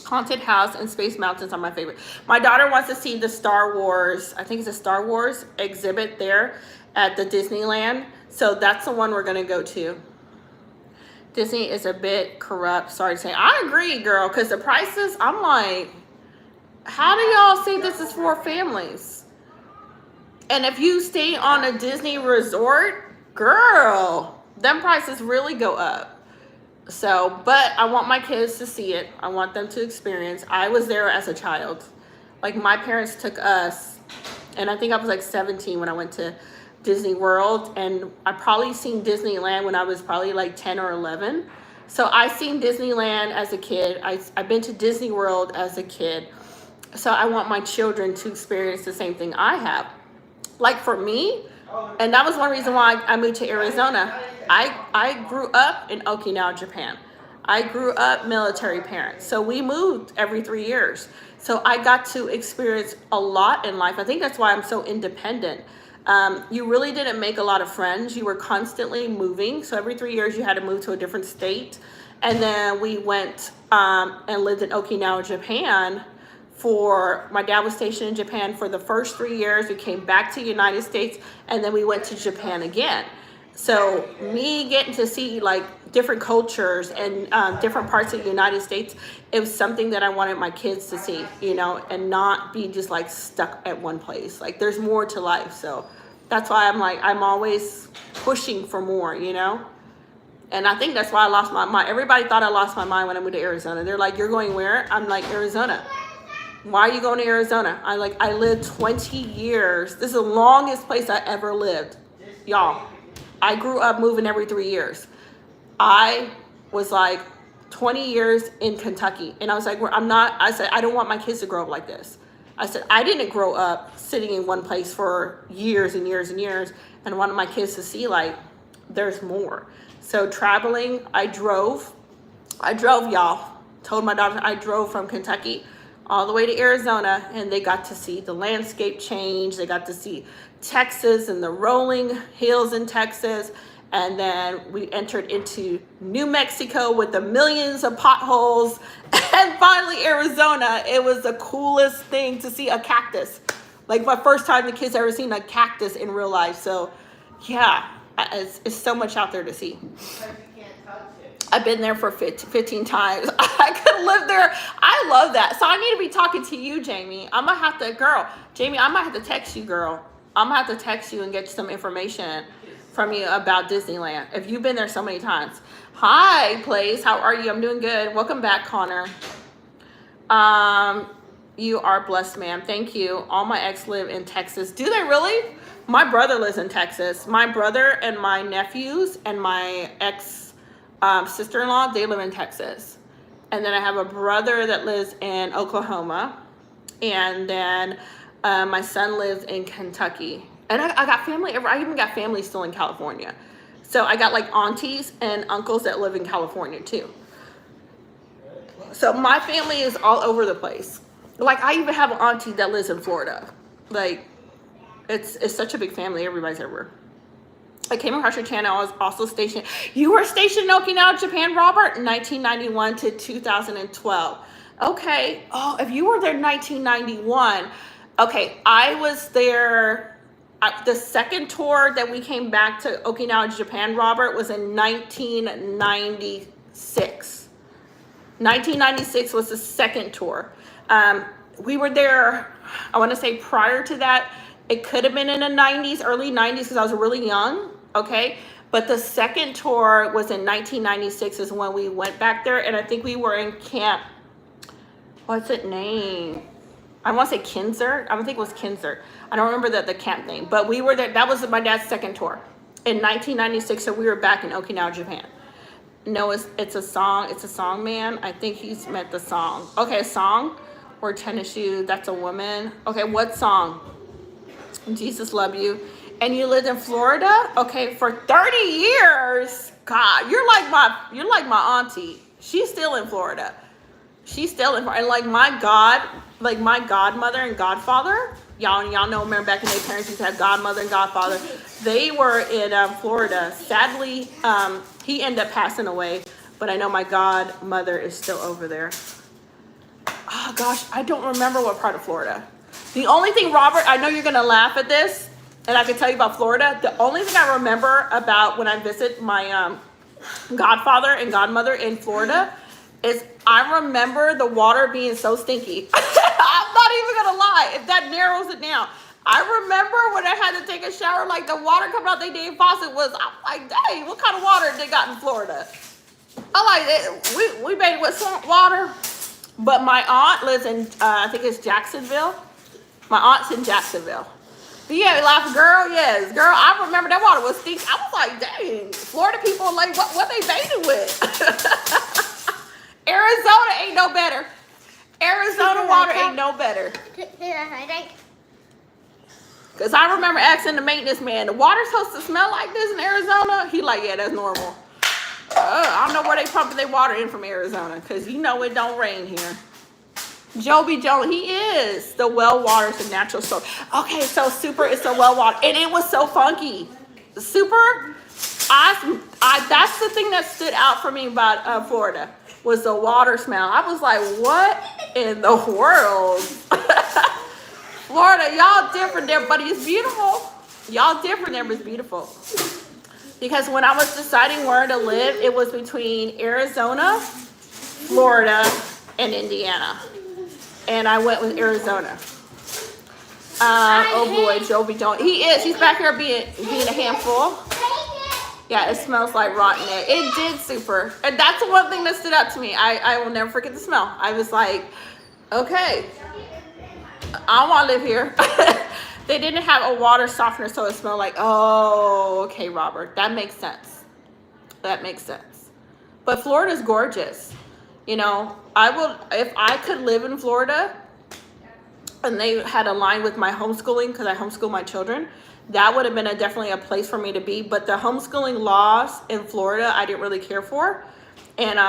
Haunted House and Space Mountains are my favorite. My daughter wants to see the Star Wars, I think it's a Star Wars exhibit there at the Disneyland. So that's the one we're going to go to. Disney is a bit corrupt. Sorry to say. I agree, girl, because the prices, I'm like, how do y'all say this is for families? And if you stay on a Disney resort, girl, them prices really go up. So, but I want my kids to see it. I want them to experience. I was there as a child. Like, my parents took us, and I think I was like 17 when I went to Disney World, and I probably seen Disneyland when I was probably like 10 or 11. So I seen Disneyland as a kid. I've been to Disney World as a kid. So I want my children to experience the same thing I have. Like for me, and that was one reason why I moved to Arizona. I grew up in Okinawa, Japan. I grew up military parents, so we moved every 3 years. So I got to experience a lot in life. I think that's why I'm so independent. You really didn't make a lot of friends. You were constantly moving. So every 3 years you had to move to a different state. And then we went and lived in Okinawa, Japan. My dad was stationed in Japan for the first 3 years. We came back to the United States, and then we went to Japan again. So me getting to see like different cultures and different parts of the United States, it was something that I wanted my kids to see, you know, and not be just like stuck at one place. Like there's more to life. So that's why I'm always pushing for more, you know. And I think that's why I lost my mind. Everybody thought I lost my mind when I moved to Arizona. They're like, "You're going where?" I'm like, "Arizona." Why are you going to Arizona? I lived 20 years. This is the longest place I ever lived. Y'all, I grew up moving every 3 years. I was like 20 years in Kentucky. And I was like, I said, I don't want my kids to grow up like this. I said, I didn't grow up sitting in one place for years and years and years. And I wanted my kids to see like, there's more. So traveling, I drove, y'all. Told my daughter, I drove from Kentucky all the way to Arizona, and they got to see the landscape change. They got to see Texas and the rolling hills in Texas. And then we entered into New Mexico with the millions of potholes. And finally, Arizona. It was the coolest thing to see a cactus. Like my first time the kids ever seen a cactus in real life. So yeah, it's so much out there to see. I've been there for 15 times. I could live there. I love that. So I need to be talking to you, Jamie. Jamie, I might have to text you, girl. I'm going to have to text you and get some information from you about Disneyland. If you've been there so many times. Hi, Place. How are you? I'm doing good. Welcome back, Connor. You are blessed, ma'am. Thank you. All my ex live in Texas. Do they really? My brother lives in Texas. My brother and my nephews and my ex sister-in-law, they live in Texas. And then I have a brother that lives in Oklahoma. And then my son lives in Kentucky. And I got family, I even got family still in California. So I got like aunties and uncles that live in California too. So my family is all over the place. Like I even have an auntie that lives in Florida. Like it's such a big family, everybody's everywhere. I came across your channel. I was also stationed. You were stationed in Okinawa, Japan, Robert, 1991 to 2012. Okay. Oh, if you were there in 1991, okay, I was there. The second tour that we came back to Okinawa, Japan, Robert, was in 1996. 1996 was the second tour. We were there, I want to say prior to that, it could have been in the 90s, early 90s, because I was really young, okay? But the second tour was in 1996 is when we went back there, and I think we were in camp, what's it name? I want to say Kinzer. I don't think it was Kinzer. I don't remember the camp name, but we were there. That was my dad's second tour in 1996, so we were back in Okinawa, Japan. No, it's a song. It's a song, man. I think he's meant the song. Okay, a song or tennis shoe. That's a woman. Okay, what song? Jesus love you. And you lived in Florida? Okay, for 30 years. God, you're like my auntie. She's still in Florida. She's still in Florida. And like my godmother and godfather, y'all know, remember back in the day, parents used to have godmother and godfather. They were in Florida. Sadly, he ended up passing away, but I know my godmother is still over there. Oh gosh, I don't remember what part of Florida. The only thing, Robert, I know you're gonna laugh at this, and I can tell you about Florida. The only thing I remember about when I visit my godfather and godmother in Florida is I remember the water being so stinky. I'm not even gonna lie, if that narrows it down. I remember when I had to take a shower, like the water coming out the damn faucet I'm like, dang, what kind of water they got in Florida? I'm like, we made it with swamp water. But my aunt lives in, I think it's Jacksonville. My aunt's in Jacksonville. Yeah, laugh, girl, yes. Girl, I remember that water was stinky. I was like, dang, Florida people, like, what they bathing with? Arizona ain't no better. Arizona water ain't no better. Because I remember asking the maintenance man, the water's supposed to smell like this in Arizona? He like, yeah, that's normal. I don't know where they pumping their water in from Arizona, because you know it don't rain here. Joby Jones, he is. The well water is a natural source. Okay, so Super is the well water. And it was so funky. Super, that's the thing that stood out for me about Florida, was the water smell. I was like, what in the world? Florida, y'all different there, but it's beautiful. Y'all different there, but it's beautiful. Because when I was deciding where to live, it was between Arizona, Florida, and Indiana. And I went with Arizona. Oh boy, Joby Jones. He is. He's back here being a handful. Yeah, it smells like rotten egg. It did, Super. And that's the one thing that stood out to me. I will never forget the smell. I was like, okay, I don't want to live here. They didn't have a water softener, so it smelled like, oh, okay, Robert. That makes sense. That makes sense. But Florida's gorgeous. You know, if I could live in Florida and they had aligned with my homeschooling, because I homeschool my children, that would have been definitely a place for me to be. But the homeschooling laws in Florida, I didn't really care for. And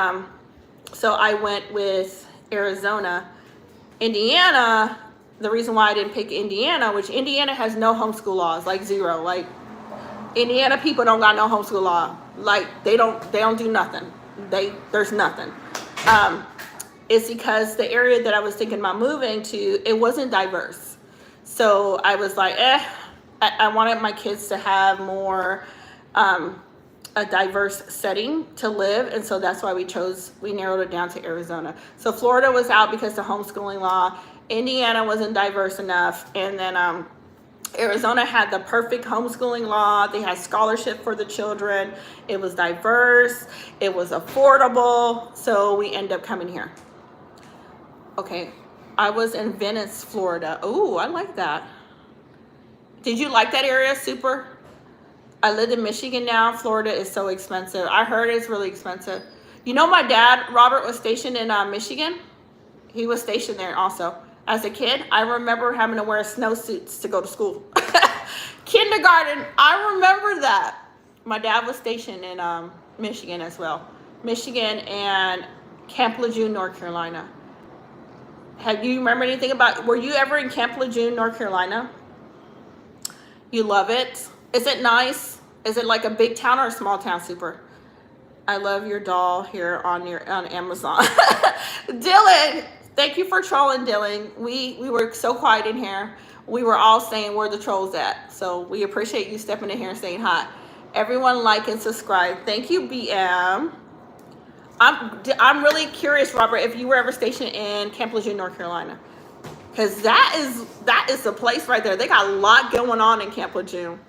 so I went with Arizona. Indiana, the reason why I didn't pick Indiana, which Indiana has no homeschool laws, like zero. Like, Indiana people don't got no homeschool law. Like, they don't do nothing. There's nothing. It's because the area that I was thinking about moving to, it wasn't diverse. So I was like, I wanted my kids to have more a diverse setting to live, and so that's why we narrowed it down to Arizona. So Florida was out because the homeschooling law. Indiana wasn't diverse enough, and then Arizona had the perfect homeschooling law. They had scholarship for the children. It was diverse. It was affordable. So we ended up coming here. Okay, I was in Venice, Florida. Oh, I like that. Did you like that area, Super? I live in Michigan now. Florida is so expensive. I heard it's really expensive. You know, my dad, Robert, was stationed in Michigan. He was stationed there also. As a kid, I remember having to wear snowsuits to go to school. Kindergarten, I remember that. My dad was stationed in Michigan as well. Michigan and Camp Lejeune, North Carolina. Have you remember anything about, were you ever in Camp Lejeune, North Carolina? You love it? Is it nice? Is it like a big town or a small town, Super? I love your doll here on Amazon. Dylan, thank you for trolling, Dylan. We were so quiet in here. We were all saying where the trolls at. So we appreciate you stepping in here and saying hi. Everyone like and subscribe. Thank you, BM. I'm really curious, Robert, if you were ever stationed in Camp Lejeune, North Carolina. Because that is the place right there. They got a lot going on in Camp Lejeune.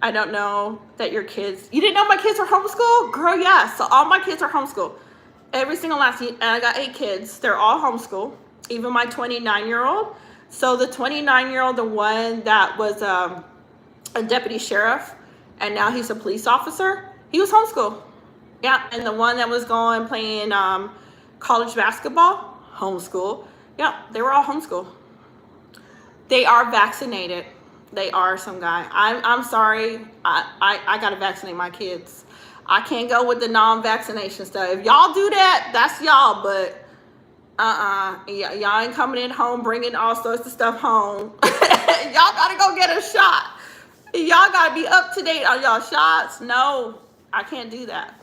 I don't know that your kids, you didn't know my kids are homeschooled? Girl, yes. So all my kids are homeschooled. Every single last, and I got 8 kids. They're all homeschooled. Even my 29-year-old. So the 29-year-old, the one that was a deputy sheriff, and now he's a police officer, he was homeschooled. Yeah, and the one that was playing college basketball, homeschool. Yeah, they were all homeschooled. They are vaccinated. They are some guy. I'm sorry. I gotta vaccinate my kids. I can't go with the non-vaccination stuff. If y'all do that, that's y'all. But y'all ain't coming in home bringing all sorts of stuff home. Y'all gotta go get a shot. Y'all gotta be up to date on y'all shots. No, I can't do that.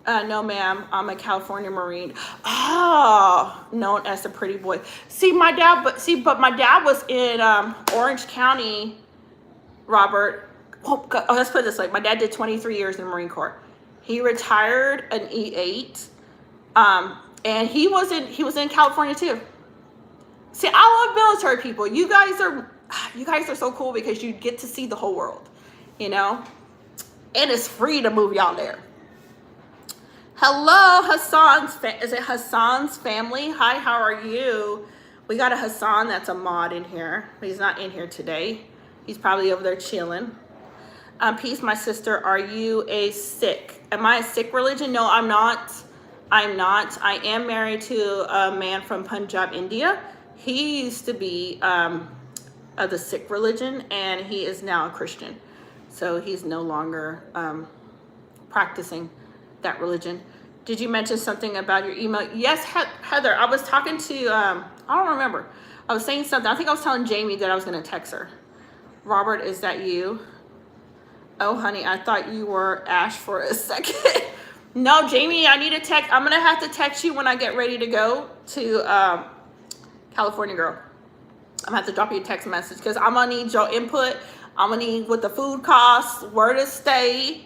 No, ma'am. I'm a California Marine. Oh, known as the pretty boy. But my dad was in Orange County, Robert. Oh, let's put it this way. My dad did 23 years in the Marine Corps. He retired an E8, and he was in California too. See, I love military people. You guys are so cool because you get to see the whole world, you know, and it's free to move y'all there. Hello, is it Hassan's family? Hi, how are you? We got a Hassan that's a mod in here. He's not in here today. He's probably over there chilling. Peace, my sister. Are you a Sikh? Am I a Sikh religion? No, I'm not. I'm not. I am married to a man from Punjab, India. He used to be of the Sikh religion, and he is now a Christian. So he's no longer practicing that religion. Did you mention something about your email? Yes, Heather. I was talking to, I don't remember. I was saying something. I think I was telling Jamie that I was going to text her. Robert, is that you? Oh, honey, I thought you were Ash for a second. No, Jamie, I need a text. I'm going to have to text you when I get ready to go to California, girl. I'm going to have to drop you a text message because I'm going to need your input. I'm going to need what the food costs, where to stay.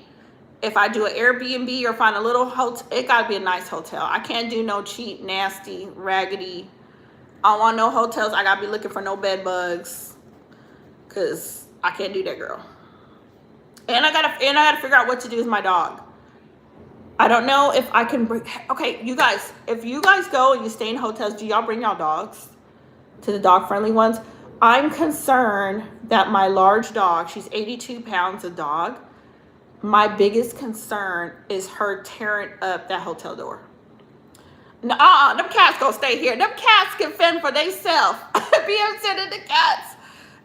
If I do an Airbnb or find a little hotel, it got to be a nice hotel. I can't do no cheap, nasty, raggedy. I don't want no hotels. I got to be looking for no bed bugs because I can't do that, girl. And I gotta figure out what to do with my dog. I don't know if I can bring, okay, you guys, if you guys go and you stay in hotels, do y'all bring y'all dogs to the dog friendly ones? I'm concerned that my large dog, she's 82 pounds a dog. My biggest concern is her tearing up that hotel door. No, them cats gonna stay here. Them cats can fend for themselves. BM sending the cats.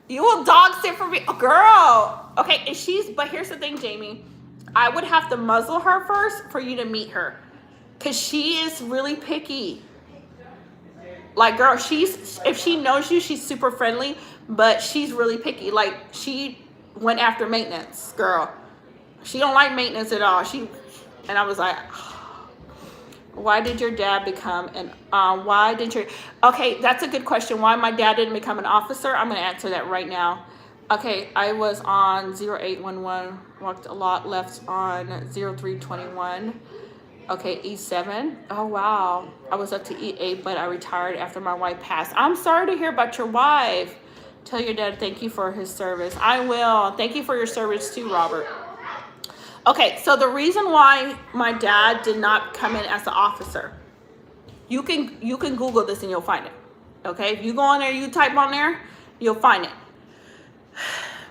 You will dog sit for me, girl. Okay, and but here's the thing, Jamie. I would have to muzzle her first for you to meet her, cause she is really picky. Like, girl, if she knows you, she's super friendly, but she's really picky. Like, she went after maintenance, girl. She don't like maintenance at all. And I was like, why did your dad become okay, that's a good question. Why my dad didn't become an officer? I'm going to answer that right now. Okay, I was on 0811, walked a lot, left on 0321. Okay, E7. Oh, wow. I was up to E8, but I retired after my wife passed. I'm sorry to hear about your wife. Tell your dad thank you for his service. I will. Thank you for your service too, Robert. Okay, so the reason why my dad did not come in as an officer, you can Google this and you'll find it. Okay, if you go on there, you type on there, you'll find it.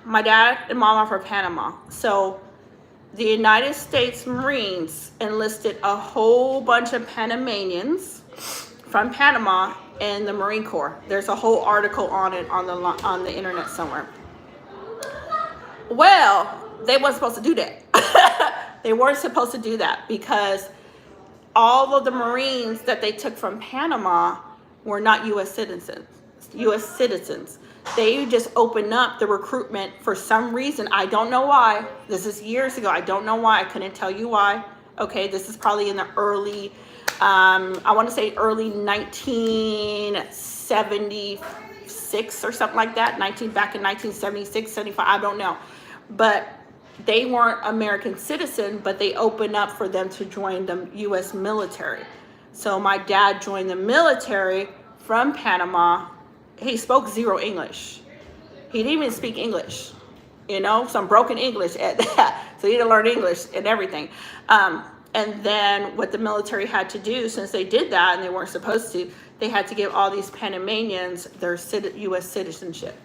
My dad and mom are from Panama. So the United States Marines enlisted a whole bunch of Panamanians from Panama in the Marine Corps. There's a whole article on it on the internet somewhere. Well, they weren't supposed to do that. They weren't supposed to do that because all of the Marines that they took from Panama were not U.S. citizens. They just opened up the recruitment for some reason. I don't know why. This is years ago. I don't know why. I couldn't tell you why. Okay, this is probably in the early, I want to say early 1976 or something like that. Back in 1976, 75. I don't know. But they weren't American citizen, but they opened up for them to join the U.S. military. So my dad joined the military from Panama. He spoke zero English. He didn't even speak English, some broken English at that. So he had to learn English and everything. And then what the military had to do, since they did that and they weren't supposed to, they had to give all these Panamanians their U.S. citizenship,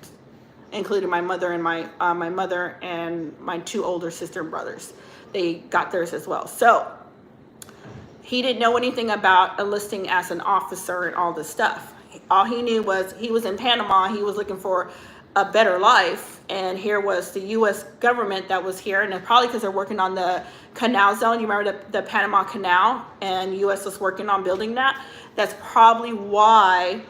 including my mother and my mother and my two older sister and brothers. They got theirs as well. So he didn't know anything about enlisting as an officer and all this stuff. All he knew was he was in Panama. He was looking for a better life. And here was the U.S. government that was here. And probably because they're working on the canal zone. You remember the Panama Canal? And U.S. was working on building that. That's probably why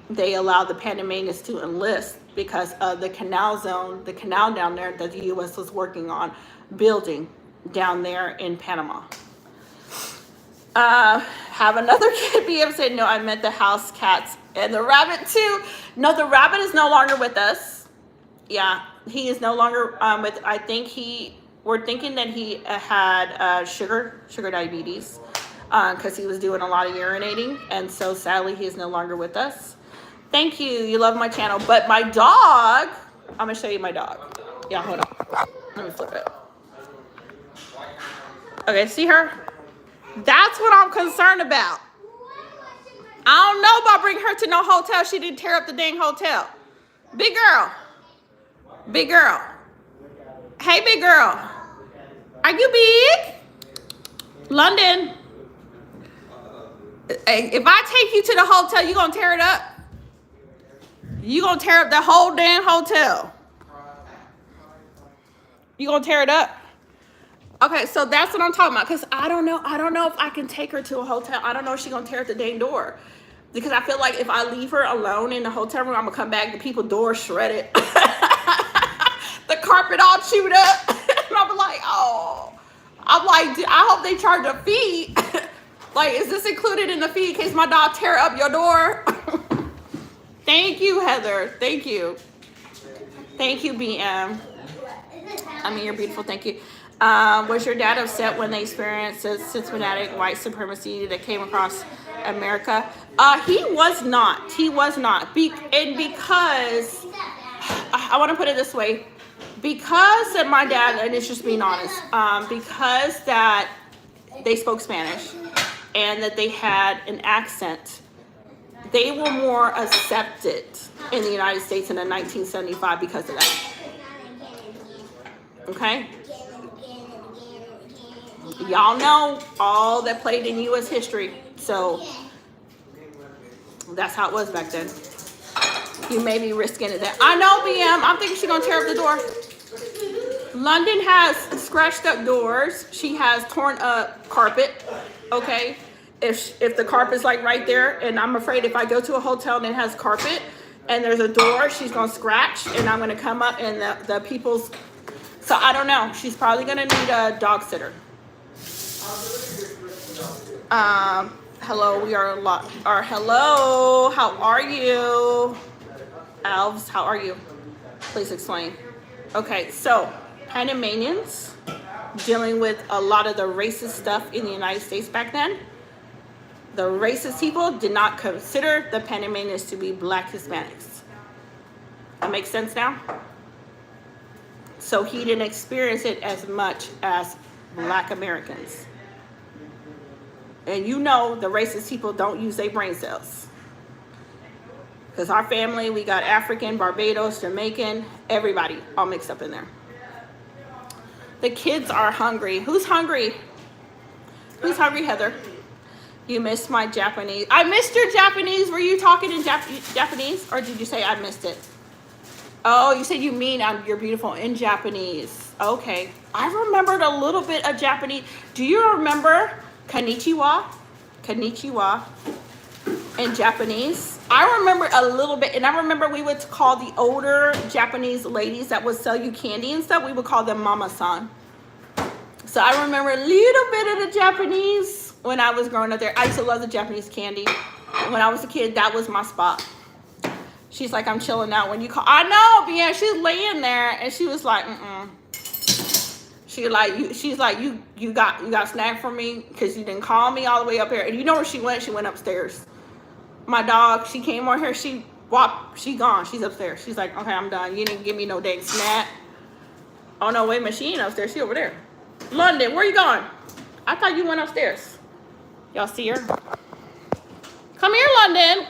they allowed the Panamanians to enlist, because of the canal zone, the canal down there that the U.S. was working on building down there in Panama. Have another kid be upset? No, I meant the house cats and the rabbit too. No, the rabbit is no longer with us. Yeah, he is no longer with. I think we're thinking that he had sugar diabetes because he was doing a lot of urinating, and so sadly he is no longer with us. Thank you. You love my channel, but my dog. I'm gonna show you my dog. Yeah, hold on. Let me flip it. Okay, see her? That's what I'm concerned about. I don't know about bringing her to no hotel. She didn't tear up the dang hotel. Big girl. Big girl. Hey, big girl. Are you big? London. Hey, if I take you to the hotel, you gonna tear it up? You gonna tear up the whole damn hotel? You gonna tear it up? Okay, so that's what I'm talking about. Cause I don't know if I can take her to a hotel. I don't know if she's gonna tear at the dang door. Because I feel like if I leave her alone in the hotel room, I'm gonna come back, the people door shredded. The carpet all chewed up. And I'm like, oh. I'm like, I hope they charge a fee. Like, is this included in the fee in case my dog tear up your door? Thank you, Heather. Thank you. Thank you, BM. I mean, you're beautiful. Thank you. Was your dad upset when they experienced the systematic white supremacy that came across America? He was not. He was not. And because, I want to put it this way, because that my dad, and it's just being honest, because that they spoke Spanish and that they had an accent, they were more accepted in the United States in 1975 because of that. Okay? Y'all know all that played in U.S. history. So that's how it was back then. You may be risking it. I know, BM. I'm thinking she's going to tear up the door. London has scratched up doors. She has torn up carpet. Okay? If the carpet's like right there, and I'm afraid if I go to a hotel and it has carpet and there's a door, she's going to scratch, and I'm going to come up and the people's... So I don't know. She's probably going to need a dog sitter. Hello, we are a lot. Or hello, how are you? Alves, how are you? Please explain. Okay, so Panamanians dealing with a lot of the racist stuff in the United States back then. The racist people did not consider the Panamanians to be black Hispanics. That makes sense now? So he didn't experience it as much as black Americans. And you know the racist people don't use their brain cells. Because our family, we got African, Barbados, Jamaican, everybody all mixed up in there. The kids are hungry. Who's hungry? Who's hungry, Heather? You missed my Japanese. I missed your Japanese. Were you talking in Japanese? Or did you say I missed it? Oh, you said you mean you're beautiful in Japanese. Okay. I remembered a little bit of Japanese. Do you remember konnichiwa? Konnichiwa in Japanese. I remember a little bit, and I remember we would call the older Japanese ladies that would sell you candy and stuff, we would call them mama-san. So I remember a little bit of the Japanese when I was growing up there. I used to love the Japanese candy. When I was a kid, that was my spot. She's like, I'm chilling out when you call. I know, but yeah, she's laying there, and she was like, She's like, you got a snack for me because you didn't call me all the way up here. And you know where she went? She went upstairs. My dog, she came on here. She walked. She gone. She's upstairs. She's like, okay, I'm done. You didn't give me no dang snack. Oh no, wait a minute. She ain't upstairs. She over there. London, where you going? I thought you went upstairs. Y'all see her? Come here, London.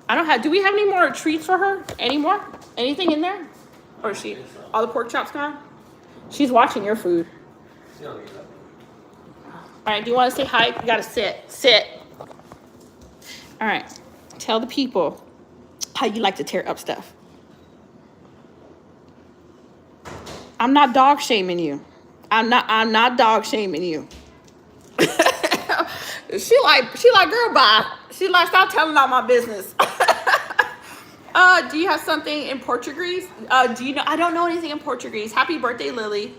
I don't have. Do we have any more treats for her? Any more? Anything in there? Or is she? All the pork chops gone? She's watching your food. All right, do you want to say hi? You got to sit. Sit. All right. Tell the people how you like to tear up stuff. I'm not dog shaming you. I'm not dog shaming you. She like, girl, bye. She like, stop telling all my business. Do you have something in Portuguese? Do you know? I don't know anything in Portuguese. Happy birthday, Lily.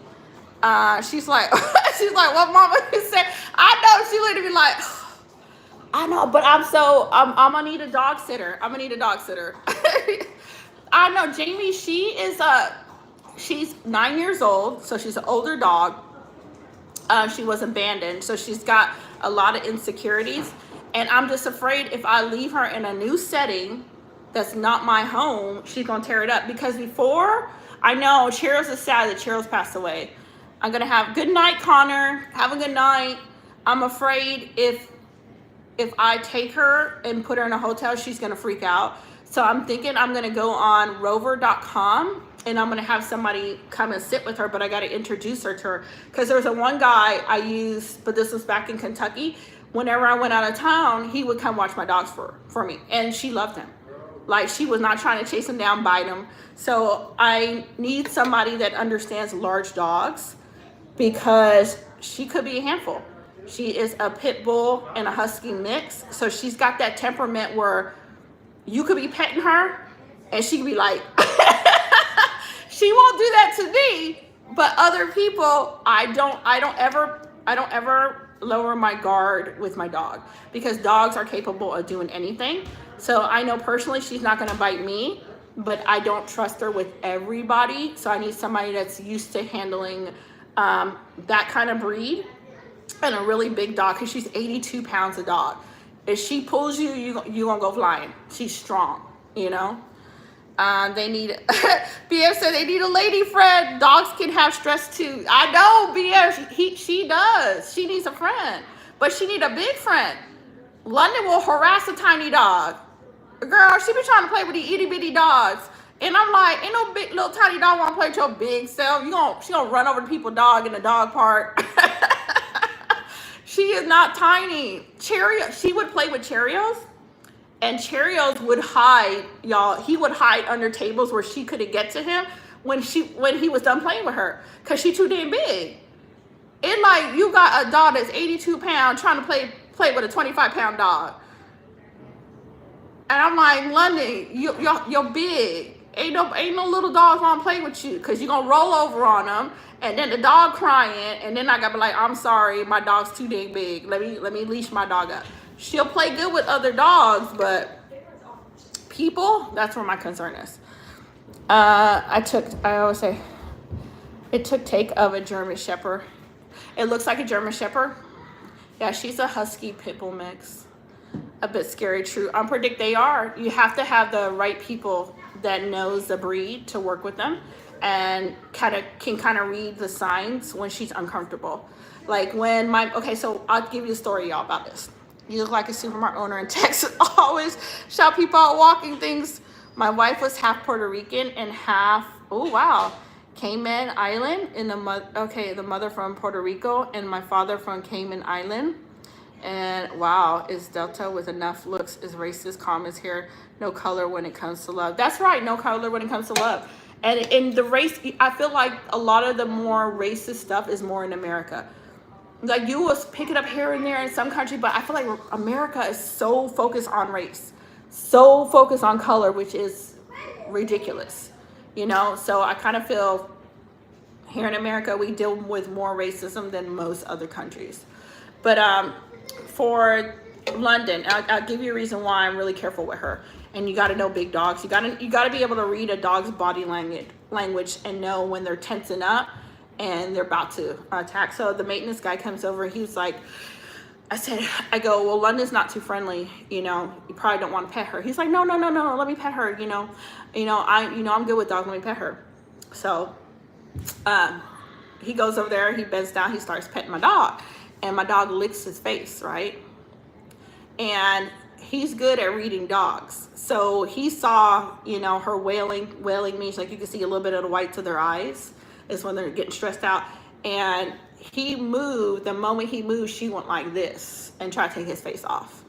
She's like, what mama said? I know. She looked at me like, I know, but I'm gonna need a dog sitter. I'm gonna need a dog sitter. I know, Jamie. She's 9 years old, so she's an older dog. She was abandoned, so she's got a lot of insecurities, and I'm just afraid if I leave her in a new setting that's not my home, she's gonna tear it up. Because before, I know Cheryl's is sad that Cheryl's passed away. I'm gonna have good night, Connor. Have a good night. I'm afraid if I take her and put her in a hotel, she's gonna freak out. So I'm thinking I'm gonna go on rover.com and I'm gonna have somebody come and sit with her, but I gotta introduce her to her. Because there was one guy I used, but this was back in Kentucky. Whenever I went out of town, he would come watch my dogs for me, and she loved him. Like, she was not trying to chase him down, bite him. So I need somebody that understands large dogs, because she could be a handful. She is a pit bull and a husky mix. So she's got that temperament where you could be petting her and she could be like, she won't do that to me, but other people, I don't ever lower my guard with my dog, because dogs are capable of doing anything. So I know personally she's not going to bite me, but I don't trust her with everybody. So I need somebody that's used to handling that kind of breed, and a really big dog, because she's 82 pounds a dog. If she pulls you, you gonna go flying. She's strong, you know. They need BF said they need a lady friend. Dogs can have stress too. I know, BF, she does. She needs a friend, but she need a big friend. London will harass a tiny dog. Girl, she be trying to play with the itty bitty dogs. And I'm like, ain't no big little tiny dog want to play with your big self. She gonna run over to people's dog in the dog park. She is not tiny. She would play with Cheerios, and Cheerios would hide, y'all. He would hide under tables where she couldn't get to him when he was done playing with her, because she too damn big. It like you got a dog that's 82 pounds trying to play with a 25-pound dog. And I'm like, London, you're big. Ain't no little dogs want to play with you, because you're going to roll over on them, and then the dog crying, and then I got to be like, I'm sorry, my dog's too dang big. Let me leash my dog up. She'll play good with other dogs, but people, that's where my concern is. I always say, it took take of a German Shepherd. It looks like a German Shepherd. Yeah, she's a husky pit bull mix. A bit scary, true. Unpredict they are. You have to have the right people that knows the breed to work with them, and can read the signs when she's uncomfortable. Like when so I'll give you a story, y'all, about this. You look like a supermarket owner in Texas. Always shout people out walking things. My wife was half Puerto Rican and half, Cayman Island. The mother from Puerto Rico and my father from Cayman Island. And wow, is Delta with enough looks, is racist, calm as hair, no color when it comes to love. That's right, no color when it comes to love. And in the race, I feel like a lot of the more racist stuff is more in America. Like, you will pick it up here and there in some country, but I feel like America is so focused on race, so focused on color, which is ridiculous, you know? So I kind of feel here in America, we deal with more racism than most other countries. But for London, I'll give you a reason why I'm really careful with her. And you got to know big dogs. You got to be able to read a dog's body language and know when they're tensing up and they're about to attack. So the maintenance guy comes over. He was like, I go, well, London's not too friendly. You know, you probably don't want to pet her. He's like, no, let me pet her. I'm good with dogs. Let me pet her. So he goes over there. He bends down. He starts petting my dog. And my dog licks his face, right? And he's good at reading dogs. So he saw, her wailing me. Like, you can see a little bit of the whites of their eyes is when they're getting stressed out. And he moved. The moment he moved, she went like this and tried to take his face off.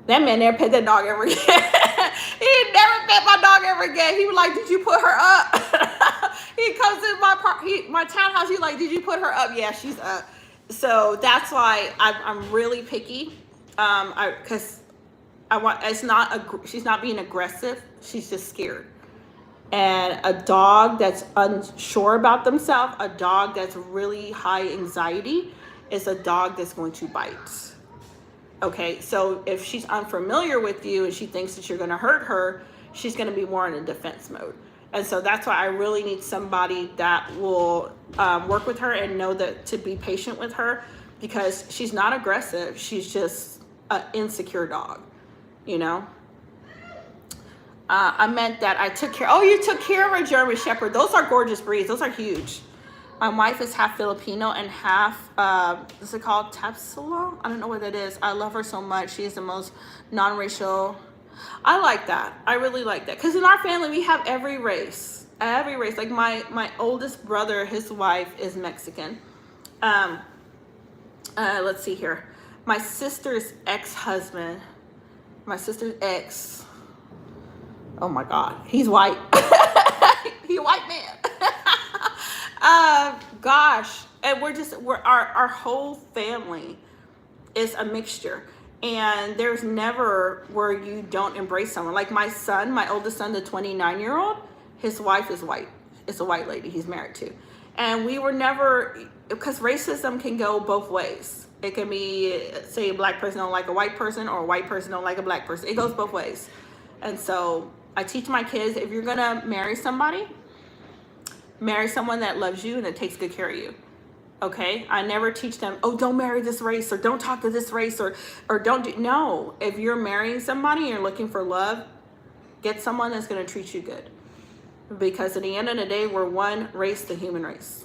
That man never pet that dog ever again. He never pet my dog ever again. He was like, did you put her up? He comes in my townhouse. He's like, did you put her up? Yeah, she's up. So that's why I'm really picky, because she's not being aggressive. She's just scared. And a dog that's unsure about themselves, a dog that's really high anxiety, is a dog that's going to bite. Okay, so if she's unfamiliar with you and she thinks that you're going to hurt her, she's going to be more in a defense mode. And so that's why I really need somebody that will work with her and know that to be patient with her, because she's not aggressive. She's just an insecure dog, I meant that I took care. Oh, you took care of a German Shepherd. Those are gorgeous breeds. Those are huge. My wife is half Filipino and half, what's it called? Tapsula? I don't know what that is. I love her so much. She is the most non-racial. I like that. I really like that. Because in our family, we have every race. Every race. Like my oldest brother, his wife is Mexican. Let's see here. My sister's ex-husband. My sister's ex. Oh my God, he's white. He's a white man. Gosh, and our whole family is a mixture, and there's never where you don't embrace someone. Like my son, my oldest son, the 29-year-old, his wife is white. It's a white lady he's married to, and we were never, because racism can go both ways. It can be, say, a black person don't like a white person, or a white person don't like a black person. It goes both ways. And so I teach my kids, if you're gonna marry somebody, marry someone that loves you and that takes good care of you. Okay? I never teach them, oh, don't marry this race, or don't talk to this race, or don't do, no. If you're marrying somebody and you're looking for love, get someone that's gonna treat you good. Because at the end of the day, we're one race, the human race.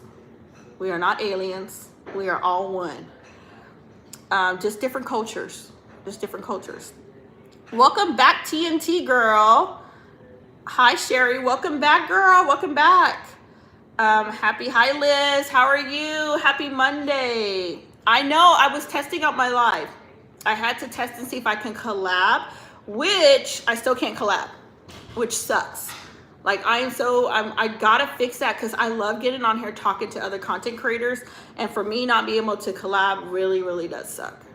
We are not aliens. We are all one. Just different cultures. Just different cultures. Welcome back, TNT girl. Hi, Sherry. Welcome back, girl. Welcome back. Hi, Liz. How are you? Happy Monday. I know I was testing out my live. I had to test and see if I can collab, which I still can't collab, which sucks. Like I gotta fix that, because I love getting on here talking to other content creators, and for me not being able to collab really, really does suck.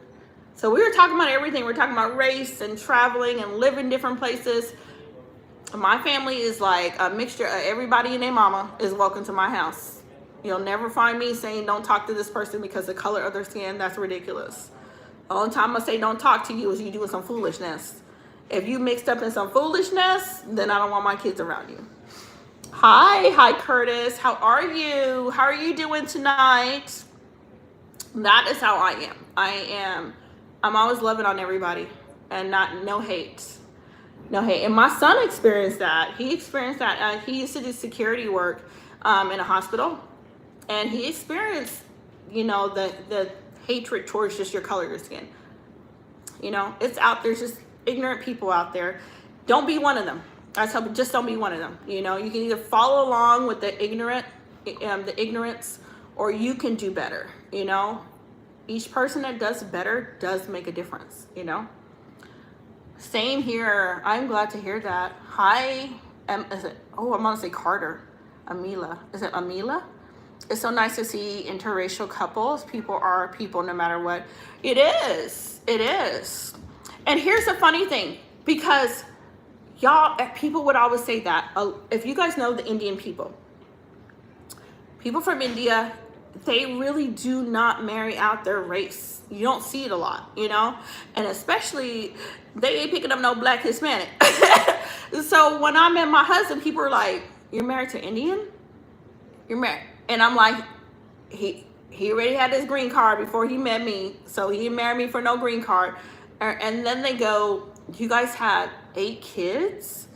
So we were talking about everything. We're talking about race and traveling and living different places. My family is like a mixture of everybody and their mama is welcome to my house. You'll never find me saying don't talk to this person because the color of their skin. That's ridiculous. The only time I say don't talk to you is you doing some foolishness. If you mixed up in some foolishness, then I don't want my kids around you. Hi, Curtis. How are you? How are you doing tonight? That is how I am. I'm always loving on everybody, and no hate. No hate. And my son experienced that. He experienced that. He used to do security work in a hospital, and he experienced, the hatred towards just your color of your skin. It's out there. Just ignorant people out there. Don't be one of them. I tell you, just don't be one of them. You can either follow along with the ignorance, or you can do better. Each person that does better does make a difference. Same here. I'm glad to hear that. Hi, I'm gonna say Carter. Amila. Is it Amila? It's so nice to see interracial couples. People are people no matter what. It is. And here's the funny thing, because people would always say that. If you guys know the Indian people from India, they really do not marry out their race. You don't see it a lot, and especially they ain't picking up no black Hispanic. So when I met my husband, people were like, you're married to Indian? You're married. And I'm like, he already had his green card before he met me, so he didn't marry me for no green card. And then they go, you guys had 8 kids,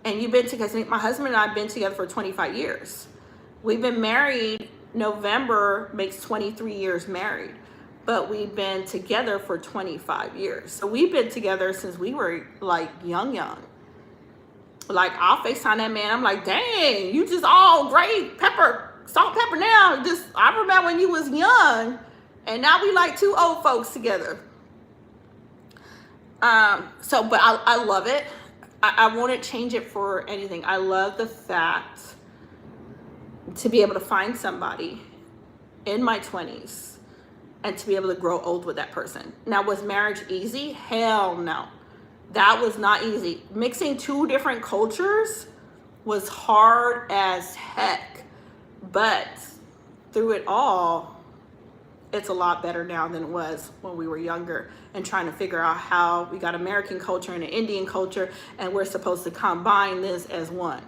and you've been together. My husband and I have been together for 25 years. We've been married. November makes 23 years married, but we've been together for 25 years. So we've been together since we were like young. Like I'll FaceTime that man. I'm like, dang, you just all great salt, pepper now. I remember when you was young, and now we like 2 old folks together. But I love it. I wouldn't change it for anything. I love the fact to be able to find somebody in my 20s and to be able to grow old with that person. Now, was marriage easy? Hell no. That was not easy. Mixing 2 different cultures was hard as heck. But through it all, it's a lot better now than it was when we were younger, and trying to figure out how we got American culture and an Indian culture, and we're supposed to combine this as one.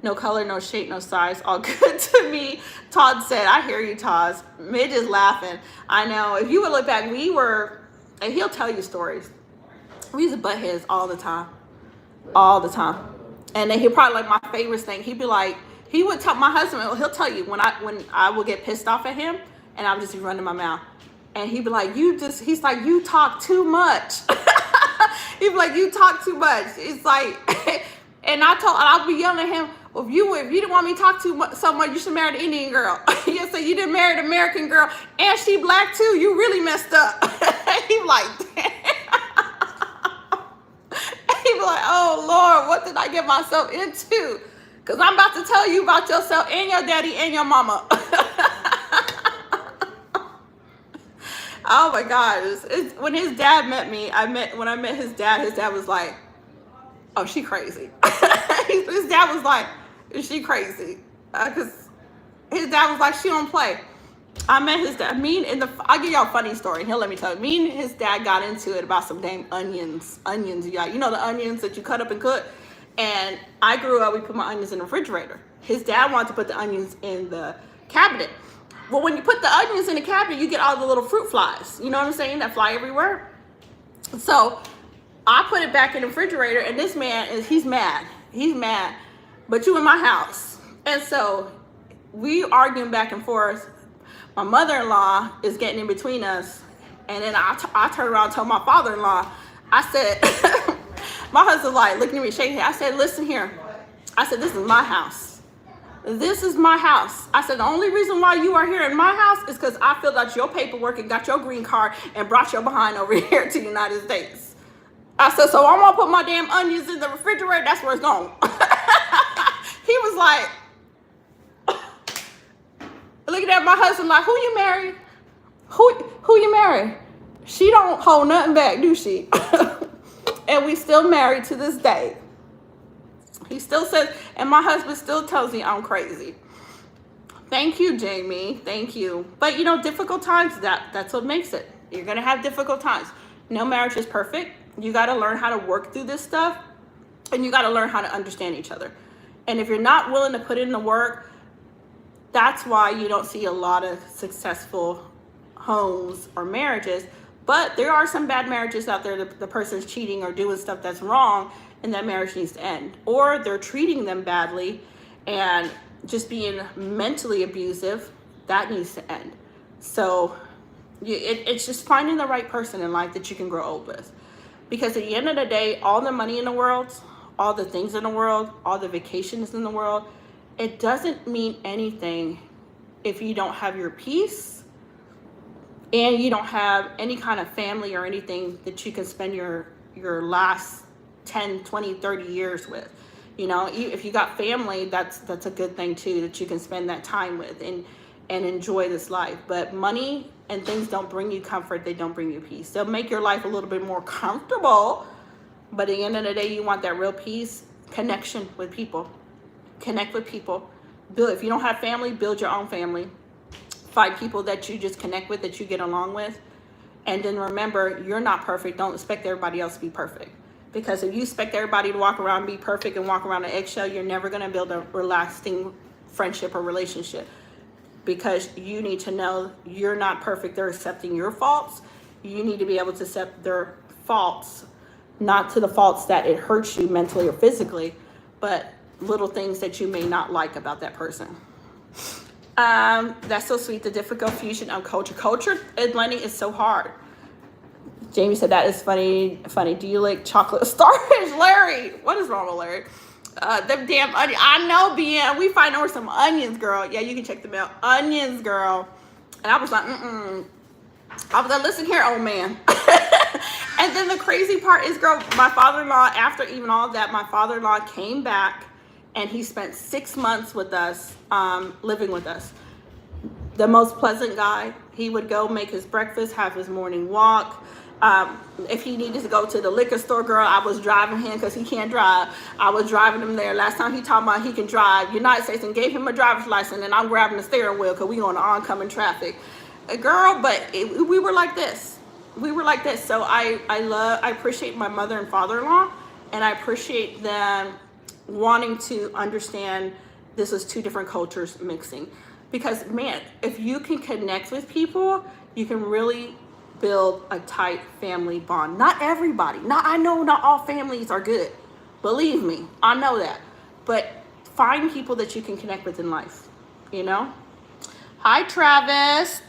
No color, no shape, no size, all good to me. Todd said, I hear you, Todd. Midge is laughing. I know. If you would look back, and he'll tell you stories. We used to butt heads all the time. And then he'll probably, like, my favorite thing, he would tell my husband, he'll tell you when I will get pissed off at him, and I would just be running my mouth. And he'd be like, he's like, you talk too much. He'd be like, you talk too much. It's like, and I'll be yelling at him, well, if you didn't want me to talk so much, you should marry the Indian girl. You say you didn't marry the American girl, and she black too. You really messed up. He like, damn. He be like, oh Lord, what did I get myself into? Because I'm about to tell you about yourself and your daddy and your mama. Oh my gosh. When his dad met me, when I met his dad was like, oh, she crazy. His dad was like, is she crazy? Because his dad was like, she don't play. I met his dad. I'll give y'all a funny story. He'll let me tell you. Me and his dad got into it about some dang onions. Yeah, you know the onions that you cut up and cook? And I grew up, we put my onions in the refrigerator. His dad wanted to put the onions in the cabinet. Well, when you put the onions in the cabinet, you get all the little fruit flies. You know what I'm saying? That fly everywhere. So I put it back in the refrigerator, and this man, he's mad. He's mad. But you in my house. And so we arguing back and forth. My mother-in-law is getting in between us. And then I turned around and told my father-in-law, I said, my husband's like looking at me shaking. I said, listen here. I said, this is my house. This is my house. I said, the only reason why you are here in my house is because I filled out your paperwork and got your green card and brought your behind over here to the United States. I said, so I'm going to put my damn onions in the refrigerator. That's where it's going. He was like, looking at my husband like, who you married? Who you married? She don't hold nothing back, do she? And we still married to this day. He still says, and my husband still tells me I'm crazy. Thank you, Jamie. Thank you. But you know, difficult times, that's what makes it. You're going to have difficult times. No marriage is perfect. You got to learn how to work through this stuff, and you got to learn how to understand each other. And if you're not willing to put in the work, that's why you don't see a lot of successful homes or marriages. But there are some bad marriages out there. The person's cheating or doing stuff that's wrong, and that marriage needs to end. Or they're treating them badly and just being mentally abusive. That needs to end. So it's just finding the right person in life that you can grow old with. Because at the end of the day, all the money in the world, all the things in the world, all the vacations in the world, it doesn't mean anything if you don't have your peace and you don't have any kind of family or anything that you can spend your last 10, 20, 30 years with. You know, if you got family, that's a good thing too, that you can spend that time with and enjoy this life. But money and things don't bring you comfort. They don't bring you peace. They'll make your life a little bit more comfortable, but at the end of the day, you want that real peace, connection with people. Connect with people. If you don't have family, build your own family. Find people that you just connect with, that you get along with. And then remember, you're not perfect. Don't expect everybody else to be perfect. Because if you expect everybody to walk around and be perfect and walk around an eggshell, you're never going to build a lasting friendship or relationship. Because you need to know you're not perfect. They're accepting your faults. You need to be able to accept their faults, not to the faults that it hurts you mentally or physically, but little things that you may not like about that person. That's so sweet. The difficult fusion of culture. Culture and blending is so hard. Jamie said that is funny. Do you like chocolate starfish, Larry? What is wrong with Larry? Them damn onions. I know, BM. We fighting over some onions, girl. Yeah, you can check them out. Onions, girl. And I was like, I was like, listen here, old man. And then the crazy part is, girl, my father-in-law, after even all of that, my father-in-law came back and he spent 6 months with us, living with us. The most pleasant guy. He would go make his breakfast, have his morning walk. If he needed to go to the liquor store, girl, I was driving him because he can't drive. I was driving him there. Last time he talked about he can drive United States and gave him a driver's license, and I'm grabbing the steering wheel because we on the oncoming traffic. Girl, but we were like this. We were like this. So I appreciate my mother and father-in-law, and I appreciate them wanting to understand this was two different cultures mixing. Because, man, if you can connect with people, you can really build a tight family bond. Not everybody. I know not all families are good. Believe me, I know that. But find people that you can connect with in life, you know? Hi, Travis.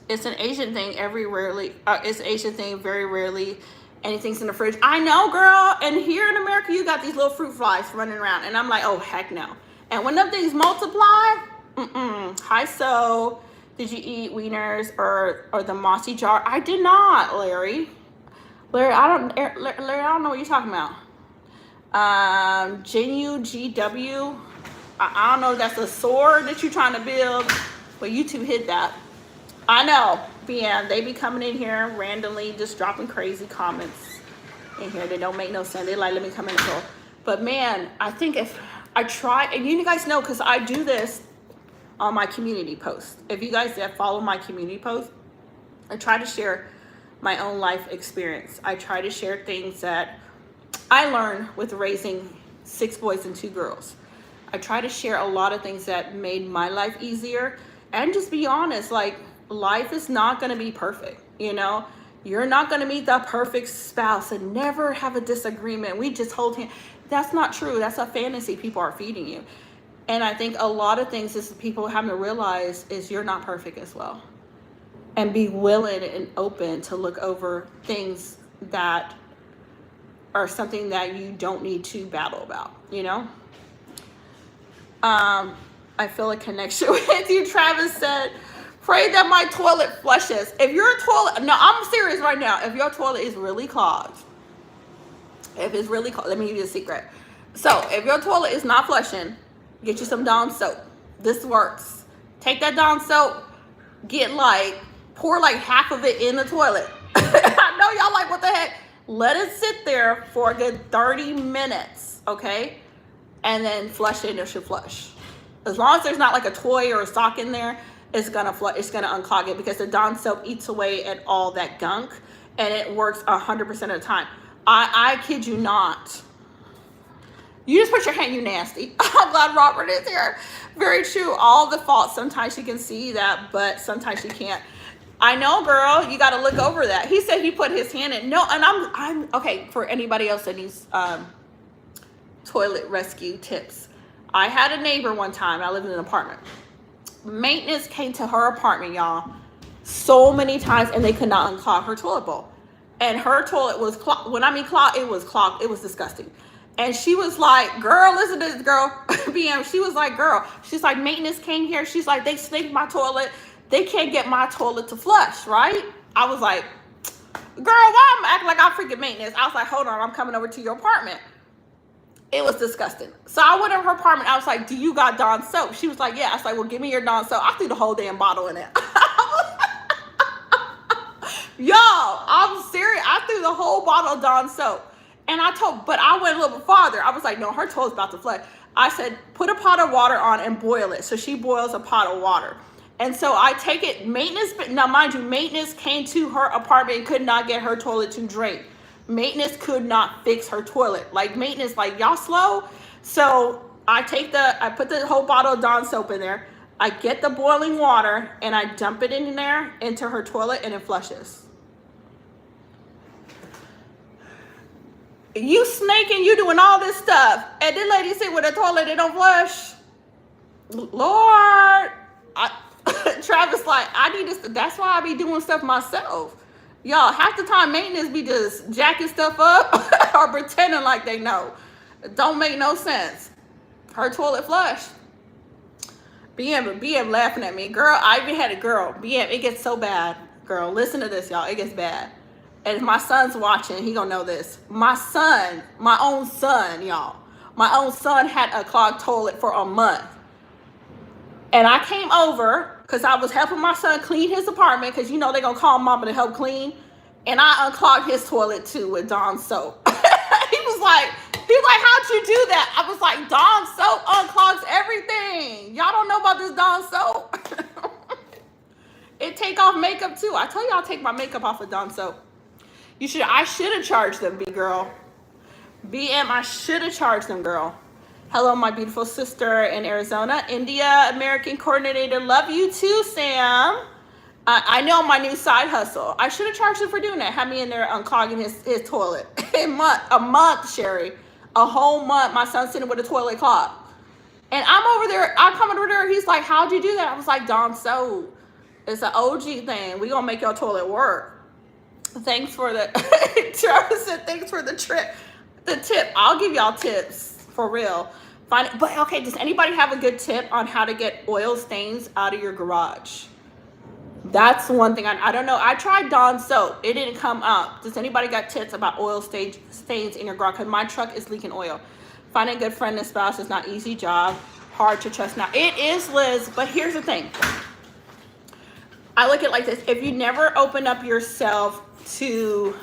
It's an Asian thing it's an Asian thing very rarely. Anything's in the fridge. I know, girl. And here in America, you got these little fruit flies running around. And I'm like, oh, heck no. And when them things multiply, Hi, so did you eat wieners or the mossy jar? I did not, Larry. Larry, I don't know what you're talking about. Genu GW. I don't know if that's a sword that you're trying to build, but you two hit that. I know, BM, they be coming in here randomly, just dropping crazy comments in here that don't make no sense. They like, let me come in and go. But man, I think if I try, and you guys know, because I do this on my community posts. If you guys that follow my community posts, I try to share my own life experience. I try to share things that I learned with raising 6 boys and 2 girls. I try to share a lot of things that made my life easier, and just be honest, like, life is not going to be perfect. You know, you're not going to meet the perfect spouse and never have a disagreement. We just hold hands. That's not true. That's a fantasy people are feeding you. And I think a lot of things is people having to realize is you're not perfect as well, and be willing and open to look over things that are something that you don't need to battle about, you know? I feel a connection with you. Travis said, pray that my toilet flushes. If your toilet, no, I'm serious right now. If your toilet is really clogged, if it's really clogged, let me give you a secret. So if your toilet is not flushing, get you some Dawn soap. This works. Take that Dawn soap, pour like half of it in the toilet. I know y'all like, what the heck? Let it sit there for a good 30 minutes, okay? And then flush it, and it should flush. As long as there's not like a toy or a sock in there, it's gonna unclog it, because the Dawn soap eats away at all that gunk, and it works 100% of the time. I kid you not. You just put your hand, you nasty. I'm glad Robert is here. Very true. All the faults, sometimes you can see that, but sometimes you can't. I know, girl, you got to look over that. He said he put his hand in. No, and I'm okay, for anybody else that needs toilet rescue tips. I had a neighbor one time. I lived in an apartment. Maintenance came to her apartment, y'all, so many times, and they could not unclog her toilet bowl. And her toilet was clogged. When I mean clogged, it was clogged. It was disgusting. And she was like, girl, listen to this, girl. BM, she was like, girl. She's like, maintenance came here. She's like, they snaked my toilet. They can't get my toilet to flush, right? I was like, girl, why am I acting like I'm freaking maintenance? I was like, hold on, I'm coming over to your apartment. It was disgusting. So I went over her apartment. I was like, do you got Dawn soap? She was like, yeah. I was like, well, give me your Dawn soap. I threw the whole damn bottle in it. Y'all, I'm serious. I threw the whole bottle of Dawn soap. And but I went a little bit farther. I was like, no, her toilet's about to flood. I said, put a pot of water on and boil it. So she boils a pot of water. And so I take it, maintenance, now mind you, maintenance came to her apartment and could not get her toilet to drain. Maintenance could not fix her toilet. Like, maintenance, like, y'all slow. So I put the whole bottle of Dawn soap in there. I get the boiling water and I dump it in there into her toilet, and it flushes. You snaking, you doing all this stuff, and this lady sit with a toilet that don't flush. Lord, Travis, like, I need this. That's why I be doing stuff myself. Y'all, half the time maintenance be just jacking stuff up or pretending like they know. It don't make no sense. Her toilet flushed. BM laughing at me. Girl, I even had a girl. BM, it gets so bad. Girl, listen to this, y'all. It gets bad. And if my son's watching, he gonna know this. My own son, y'all. My own son had a clogged toilet for a month. And I came over because I was helping my son clean his apartment, because you know they're gonna call mama to help clean. And I unclogged his toilet too with Dawn soap. he was like, how'd you do that? I was like, Dawn soap unclogs everything. Y'all don't know about this Dawn soap? It take off makeup too. I tell you, I'll take my makeup off with Dawn soap. I should have charged them, B-girl. BM, I should have charged them, girl. Hello, my beautiful sister in Arizona. India, American coordinator. Love you too, Sam. I know my new side hustle. I should have charged him for doing that. Had me in there unclogging his toilet. A month, Sherry. A whole month, my son's sitting with a toilet clogged. And I'm over there. I come over there. He's like, how'd you do that? I was like, Dawn soap. It's an OG thing. We gonna make your toilet work. Thanks for the Travis said thanks for the tip. I'll give y'all tips for real. But okay, does anybody have a good tip on how to get oil stains out of your garage? That's one thing I don't know. I tried Dawn soap. It didn't come up. Does anybody got tips about oil stains in your garage? Because my truck is leaking oil. Finding a good friend and spouse is not easy job. Hard to trust now. It is, Liz, but here's the thing. I look at it like this. If you never open up yourself to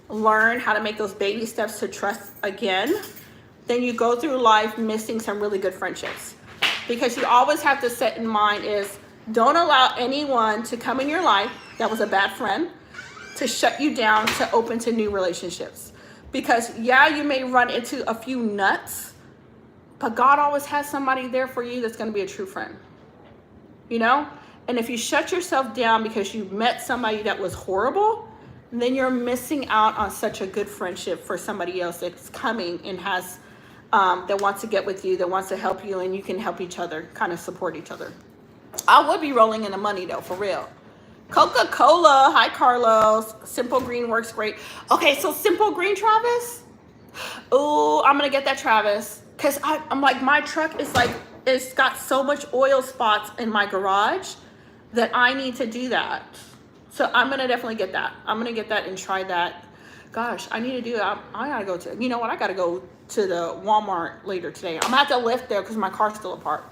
learn how to make those baby steps to trust again, then you go through life missing some really good friendships. Because you always have to set in mind is, don't allow anyone to come in your life that was a bad friend to shut you down to open to new relationships. Because yeah, you may run into a few nuts, but God always has somebody there for you that's going to be a true friend. You know? And if you shut yourself down because you met somebody that was horrible, then you're missing out on such a good friendship for somebody else that's coming and has that wants to get with you, that wants to help you, and you can help each other, kind of support each other. I would be rolling in the money though, for real. Coca-Cola, hi Carlos. Simple Green works great. Okay, so Simple Green, Travis. Oh, I'm gonna get that, Travis, because I'm like, my truck is like, it's got so much oil spots in my garage that I need to do that. So I'm gonna definitely get that. I'm gonna get that and try that. Gosh, I need to do it. I gotta go to, you know what? I gotta go to the Walmart later today. I'm gonna have to lift there because my car's still apart.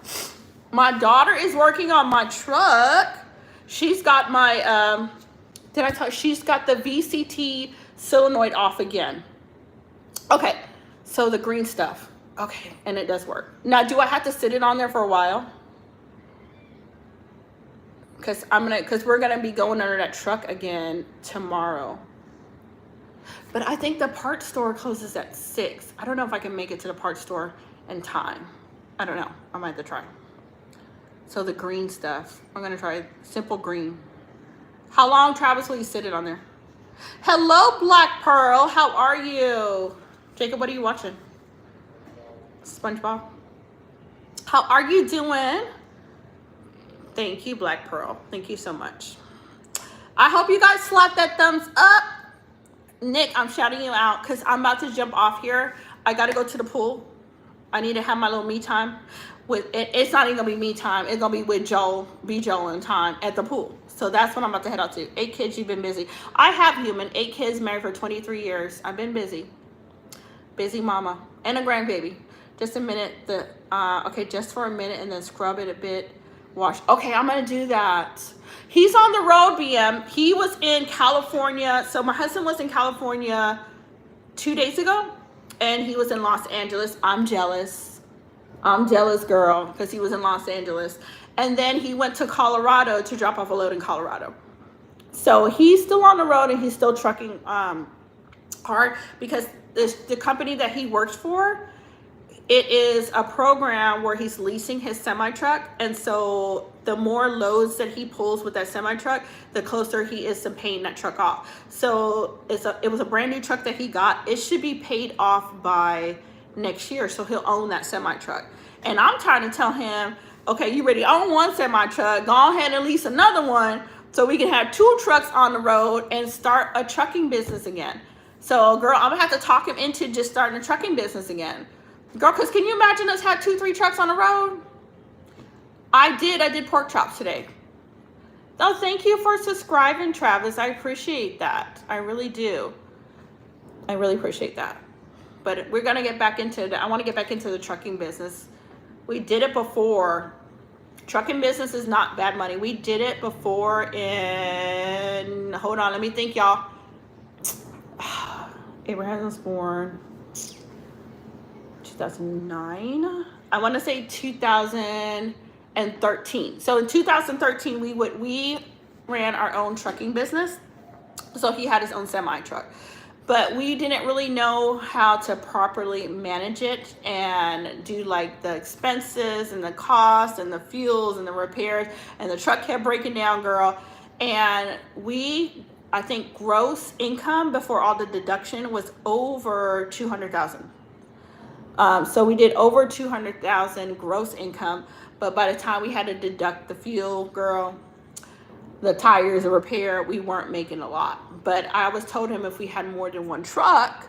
My daughter is working on my truck. She's got my, did I tell you? She's got the VCT solenoid off again. Okay, so the green stuff. Okay, and it does work. Now, do I have to sit it on there for a while? Because we're gonna be going under that truck again tomorrow. But I think the parts store closes at 6. I don't know if I can make it to the parts store in time. I don't know. I might have to try. So the green stuff, I'm gonna try Simple Green. How long, Travis, will you sit it on there? Hello, Black Pearl. How are you? Jacob, what are you watching? SpongeBob. How are you doing? Thank you, Black Pearl. Thank you so much. I hope you guys slap that thumbs up. Nick, I'm shouting you out because I'm about to jump off here. I got to go to the pool. I need to have my little me time. It's not even going to be me time. It's going to be with Joel and time at the pool. So that's what I'm about to head out to. 8 kids, you've been busy. I have, human. 8 kids, married for 23 years. I've been busy. Busy mama. And a grandbaby. Just a minute. Okay, just for a minute and then scrub it a bit. Wash. Okay, I'm going to do that. He's on the road, BM. He was in California. So my husband was in California 2 days ago. And he was in Los Angeles. I'm jealous. I'm jealous, girl, because he was in Los Angeles. And then he went to Colorado to drop off a load in Colorado. So he's still on the road and he's still trucking hard because the company that he works for, it is a program where he's leasing his semi-truck. And so the more loads that he pulls with that semi-truck, the closer he is to paying that truck off. So it was a brand new truck that he got. It should be paid off by next year, so he'll own that semi-truck. And I'm trying to tell him, okay, you ready to own one semi-truck, go ahead and lease another one so we can have 2 trucks on the road and start a trucking business again. So girl, I'm gonna have to talk him into just starting a trucking business again, girl, because can you imagine us have 2-3 trucks on the road? I did pork chops today. Oh, thank you for subscribing, Travis. I appreciate that. I really do. I really appreciate that. But we're going to get back into it. I want to get back into the trucking business. We did it before. Trucking business is not bad money. We did it before in, hold on, let me think, y'all. Abraham was born 2009. I want to say 2013. So in 2013, we ran our own trucking business. So he had his own semi-truck. But we didn't really know how to properly manage it and do like the expenses and the costs and the fuels and the repairs, and the truck kept breaking down, girl. And I think gross income before all the deduction was over 200,000. So we did over 200,000 gross income, but by the time we had to deduct the fuel, girl, the tires, the repair, we weren't making a lot. But I was told him if we had more than 1 truck,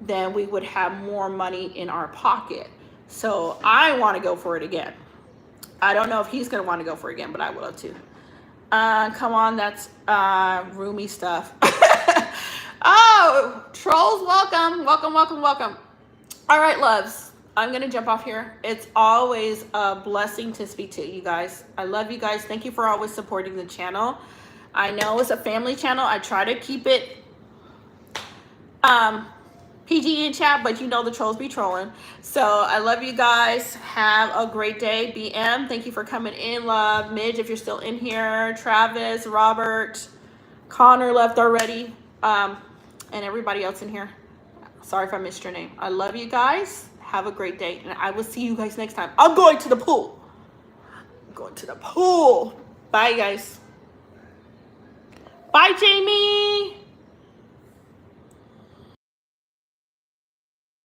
then we would have more money in our pocket. So I want to go for it again. I don't know if he's going to want to go for it again, but I would love to. Come on, that's roomy stuff. Oh, trolls, welcome, welcome, welcome, welcome. All right, loves. I'm going to jump off here. It's always a blessing to speak to you guys. I love you guys. Thank you for always supporting the channel. I know it's a family channel. I try to keep it PG in chat, but you know the trolls be trolling. So I love you guys. Have a great day. BM, thank you for coming in, love. Midge, if you're still in here. Travis, Robert, Connor left already, and everybody else in here. Sorry if I missed your name. I love you guys. Have a great day, and I will see you guys next time. I'm going to the pool. I'm going to the pool. Bye, guys. Bye, Jamie.